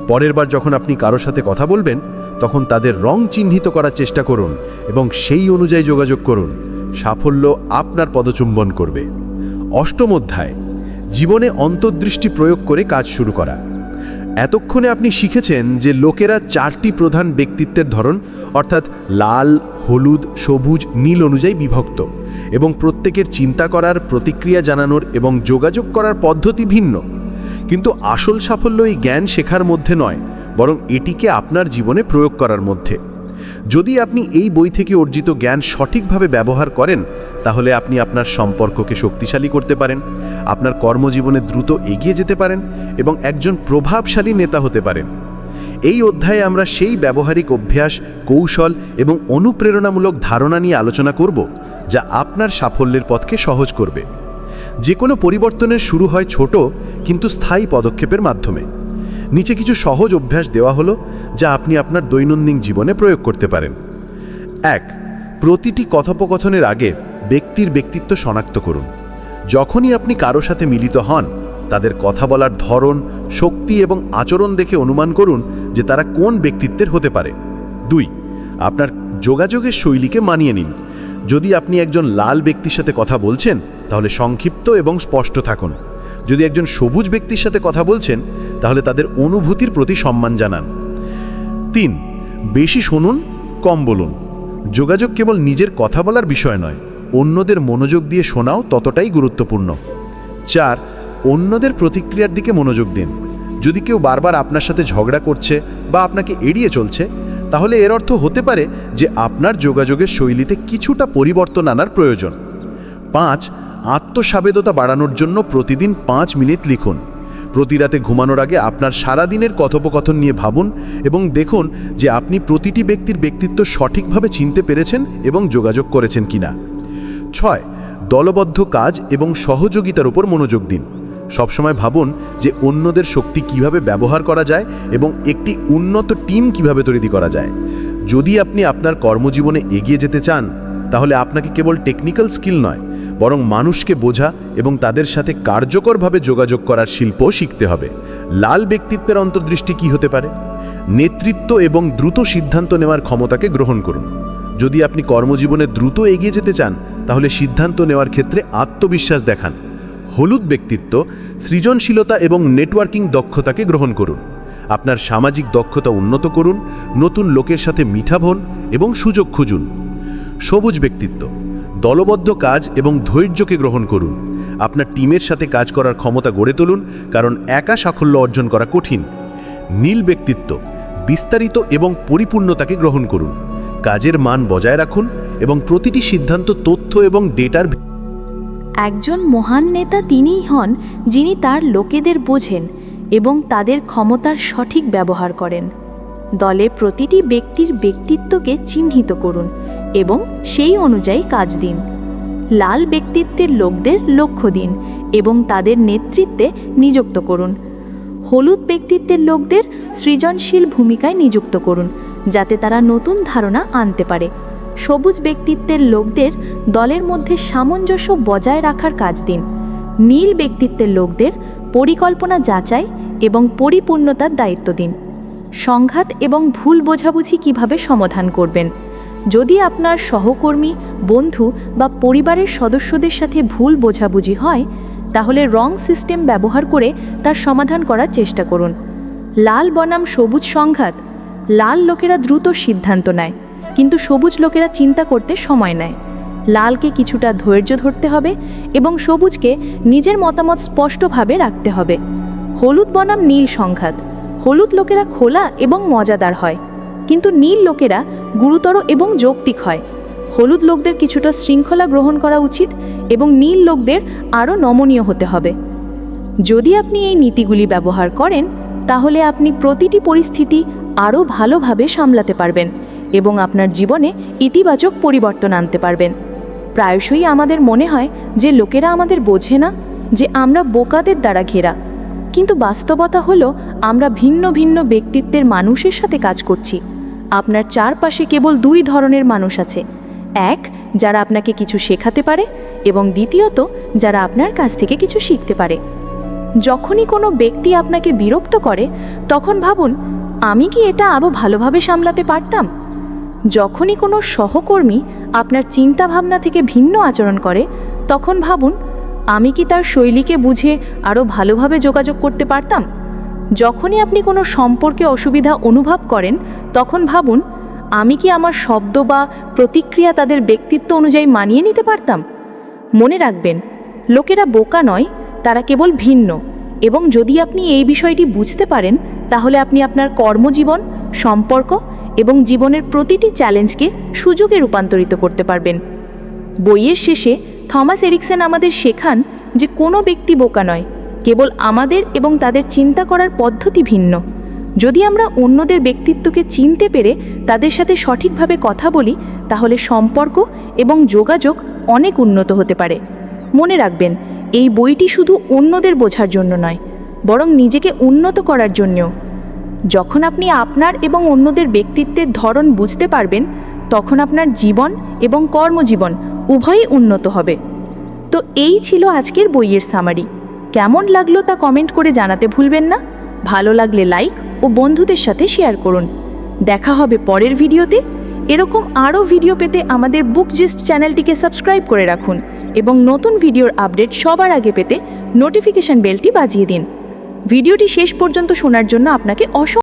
পরের বার যখন আপনি কারোর সাথে কথা বলবেন, তখন তাদের রং চিহ্নিত করার চেষ্টা করুন এবং সেই অনুযায়ী যোগাযোগ করুন। সাফল্য আপনার পদচুম্বন করবে। অষ্টম অধ্যায়: জীবনে অন্তর্দৃষ্টি প্রয়োগ করে কাজ শুরু করা। এতক্ষণে আপনি শিখেছেন যে লোকেরা 4টি প্রধান ব্যক্তিত্বের ধরন অর্থাৎ লাল, হলুদ, সবুজ, নীল অনুযায়ী বিভক্ত এবং প্রত্যেকের চিন্তা করার, প্রতিক্রিয়া জানানোর এবং যোগাযোগ করার পদ্ধতি ভিন্ন। কিন্তু আসল সাফল্য এই জ্ঞান শেখার মধ্যে নয়, বরং এটিকে আপনার জীবনে প্রয়োগ করার মধ্যে। যদি আপনি এই বই থেকে অর্জিত জ্ঞান সঠিকভাবে ব্যবহার করেন, তাহলে আপনি আপনার সম্পর্ককে শক্তিশালী করতে পারেন, আপনার কর্মজীবনে দ্রুত এগিয়ে যেতে পারেন এবং একজন প্রভাবশালী নেতা হতে পারেন। এই অধ্যায়ে আমরা সেই ব্যবহারিক অভ্যাস, কৌশল এবং অনুপ্রেরণামূলক ধারণা নিয়ে আলোচনা করব, যা আপনার সাফল্যের পথকে সহজ করবে। যে কোনো পরিবর্তনের শুরু হয় ছোট কিন্তু স্থায়ী পদক্ষেপের মাধ্যমে। নিচে কিছু সহজ অভ্যাস দেওয়া হলো, যা আপনি আপনার দৈনন্দিন জীবনে প্রয়োগ করতে পারেন। 1. প্রতিটি কথোপকথনের আগে ব্যক্তির ব্যক্তিত্ব শনাক্ত করুন। যখনই আপনি কারো সাথে মিলিত হন, তাদের কথা বলার ধরন, শক্তি এবং আচরণ দেখে অনুমান করুন যে তারা কোন ব্যক্তিত্বের হতে পারে। 2. আপনার যোগাযোগের শৈলীকে মানিয়ে নিন। যদি আপনি একজন লাল ব্যক্তির সাথে কথা বলছেন, তাহলে সংক্ষিপ্ত এবং স্পষ্ট থাকুন। যদি একজন সবুজ ব্যক্তির সাথে কথা বলছেন, তাহলে তাদের অনুভূতির প্রতি সম্মান জানান। 3. বেশি শুনুন, কম বলুন। যোগাযোগ কেবল নিজের কথা বলার বিষয় নয়, অন্যদের মনোযোগ দিয়ে শোনাও ততটাই গুরুত্বপূর্ণ। 4. অন্যদের প্রতিক্রিয়ার দিকে মনোযোগ দিন। যদি কেউ বারবার আপনার সাথে ঝগড়া করছে বা আপনাকে এড়িয়ে চলছে, তাহলে এর অর্থ হতে পারে যে আপনার যোগাযোগের শৈলীতে কিছুটা পরিবর্তন আনার প্রয়োজন। 5. আত্মসাবেদতা বাড়ানোর জন্য প্রতিদিন 5 মিনিট লিখুন। প্রতি রাতে ঘুমানোর আগে আপনার সারাদিনের কথোপকথন নিয়ে ভাবুন এবং দেখুন যে আপনি প্রতিটি ব্যক্তির ব্যক্তিত্ব সঠিকভাবে চিনতে পেরেছেন এবং যোগাযোগ করেছেন কিনা। 6. দলবদ্ধ কাজ এবং সহযোগিতার উপর মনোযোগ দিন। সবসময় ভাবুন যে অন্যদের শক্তি কিভাবে ব্যবহার করা যায় এবং একটি উন্নত টিম কিভাবে তৈরি করা যায়। যদি আপনি আপনার কর্মজীবনে এগিয়ে যেতে চান, তাহলে আপনাকে কেবল টেকনিক্যাল স্কিল নয়, বরং মানুষকে বোঝা এবং তাদের সাথে কার্যকরভাবে যোগাযোগ করার শিল্পও শিখতে হবে। লাল ব্যক্তিত্বের অন্তর্দৃষ্টি কী হতে পারে? নেতৃত্ব এবং দ্রুত সিদ্ধান্ত নেওয়ার ক্ষমতাকে গ্রহণ করুন। যদি আপনি কর্মজীবনে দ্রুত এগিয়ে যেতে চান, তাহলে সিদ্ধান্ত নেওয়ার ক্ষেত্রে আত্মবিশ্বাস দেখান। হলুদ ব্যক্তিত্ব সৃজনশীলতা এবং নেটওয়ার্কিং দক্ষতাকে গ্রহণ করুন। আপনার সামাজিক দক্ষতা উন্নত করুন, নতুন লোকের সাথে মিঠা হন এবং সুযোগ খুঁজুন। সবুজ ব্যক্তিত্ব দলবদ্ধ কাজ এবং ধৈর্যকে গ্রহণ করুন। আপনার টিমের সাথে কাজ করার ক্ষমতা গড়ে তুলুন, কারণ একা সাফল্য অর্জন করা কঠিন। নীল ব্যক্তিত্ব বিস্তারিত এবং পরিপূর্ণতাকে গ্রহণ করুন। কাজের মান বজায় রাখুন এবং প্রতিটি সিদ্ধান্ত তথ্য এবং ডেটার। একজন মহান নেতা তিনিই হন যিনি তার লোকেদের বোঝেন এবং তাদের ক্ষমতার সঠিক ব্যবহার করেন। দলে প্রতিটি ব্যক্তির ব্যক্তিত্বকে চিহ্নিত করুন এবং সেই অনুযায়ী কাজ দিন। লাল ব্যক্তিত্বের লোকদের লক্ষ্য দিন এবং তাদের নেতৃত্বে নিযুক্ত করুন। হলুদ ব্যক্তিত্বের লোকদের সৃজনশীল ভূমিকায় নিযুক্ত করুন, যাতে তারা নতুন ধারণা আনতে পারে। সবুজ ব্যক্তিত্বের লোকদের দলের মধ্যে সামঞ্জস্য বজায় রাখার কাজ দিন। নীল ব্যক্তিত্বের লোকদের পরিকল্পনা যাচাই এবং পরিপূর্ণতার দায়িত্ব দিন। সংঘাত এবং ভুল বোঝাবুঝি কিভাবে সমাধান করবেন? যদি আপনার সহকর্মী, বন্ধু বা পরিবারের সদস্যদের সাথে ভুল বোঝাবুঝি হয়, তাহলে রং সিস্টেম ব্যবহার করে তার সমাধান করার চেষ্টা করুন। লাল বনাম সবুজ সংঘাত। লাল লোকেরা দ্রুত সিদ্ধান্ত নেয়, কিন্তু সবুজ লোকেরা চিন্তা করতে সময় নেয়। লালকে কিছুটা ধৈর্য ধরতে হবে এবং সবুজকে নিজের মতামত স্পষ্টভাবে রাখতে হবে। হলুদ বনাম নীল সংঘাত। হলুদ লোকেরা খোলা এবং মজাদার হয়, কিন্তু নীল লোকেরা গুরুতর এবং যৌক্তিক হয়। হলুদ লোকদের কিছুটা শৃঙ্খলা গ্রহণ করা উচিত এবং নীল লোকদের আরও নমনীয় হতে হবে। যদি আপনি এই নীতিগুলি ব্যবহার করেন, তাহলে আপনি প্রতিটি পরিস্থিতি আরও ভালোভাবে সামলাতে পারবেন এবং আপনার জীবনে ইতিবাচক পরিবর্তন আনতে পারবেন। প্রায়শই আমাদের মনে হয় যে লোকেরা আমাদের বোঝে না, যে আমরা বোকাদের দ্বারা ঘেরা। কিন্তু বাস্তবতা হলো আমরা ভিন্ন ভিন্ন ব্যক্তিত্বের মানুষের সাথে কাজ করছি। আপনার চারপাশে কেবল 2 ধরনের মানুষ আছে। এক, যারা আপনাকে কিছু শেখাতে পারে, এবং দ্বিতীয়ত, যারা আপনার কাছ থেকে কিছু শিখতে পারে। যখনই কোনো ব্যক্তি আপনাকে বিরক্ত করে, তখন ভাবুন, আমি কি এটা আরও ভালোভাবে সামলাতে পারতাম? যখনই কোনো সহকর্মী আপনার চিন্তাভাবনা থেকে ভিন্ন আচরণ করে, তখন ভাবুন, আমি কি তার শৈলীকে বুঝে আরও ভালোভাবে যোগাযোগ করতে পারতাম? যখনই আপনি কোনো সম্পর্কে অসুবিধা অনুভব করেন, তখন ভাবুন, আমি কি আমার শব্দ বা প্রতিক্রিয়া তাদের ব্যক্তিত্ব অনুযায়ী মানিয়ে নিতে পারতাম? মনে রাখবেন, লোকেরা বোকা নয়, তারা কেবল ভিন্ন। এবং যদি আপনি এই বিষয়টি বুঝতে পারেন, তাহলে আপনি আপনার কর্মজীবন, সম্পর্ক এবং জীবনের প্রতিটি চ্যালেঞ্জকে সুযোগে রূপান্তরিত করতে পারবেন। বইয়ের শেষে থমাস এরিকসন আমাদের শেখান যে কোনো ব্যক্তি বোকা নয়, কেবল আমাদের এবং তাদের চিন্তা করার পদ্ধতি ভিন্ন। যদি আমরা অন্যদের ব্যক্তিত্বকে চিনতে পেরে তাদের সাথে সঠিকভাবে কথা বলি, তাহলে সম্পর্ক এবং যোগাযোগ অনেক উন্নত হতে পারে। মনে রাখবেন, এই বইটি শুধু অন্যদের বোঝার জন্য নয়, বরং নিজেকে উন্নত করার জন্যও। যখন আপনি আপনার এবং অন্যদের ব্যক্তিত্বের ধরন বুঝতে পারবেন, তখন আপনার জীবন এবং কর্মজীবন উভয়ই উন্নত হবে। তো এই ছিল আজকের বইয়ের সামারি। কেমন লাগলো তা কমেন্ট করে জানাতে ভুলবেন না। ভালো লাগলে লাইক ও বন্ধুদের সাথে শেয়ার করুন। দেখা হবে পরের ভিডিওতে। এরকম আরও ভিডিও পেতে আমাদের বুকজিস্ট চ্যানেলটিকে সাবস্ক্রাইব করে রাখুন এবং নতুন ভিডিওর আপডেট সবার আগে পেতে নোটিফিকেশন বেলটি বাজিয়ে দিন। ভিডিওটি শেষ পর্যন্ত শোনার জন্য আপনাকে অসংখ্য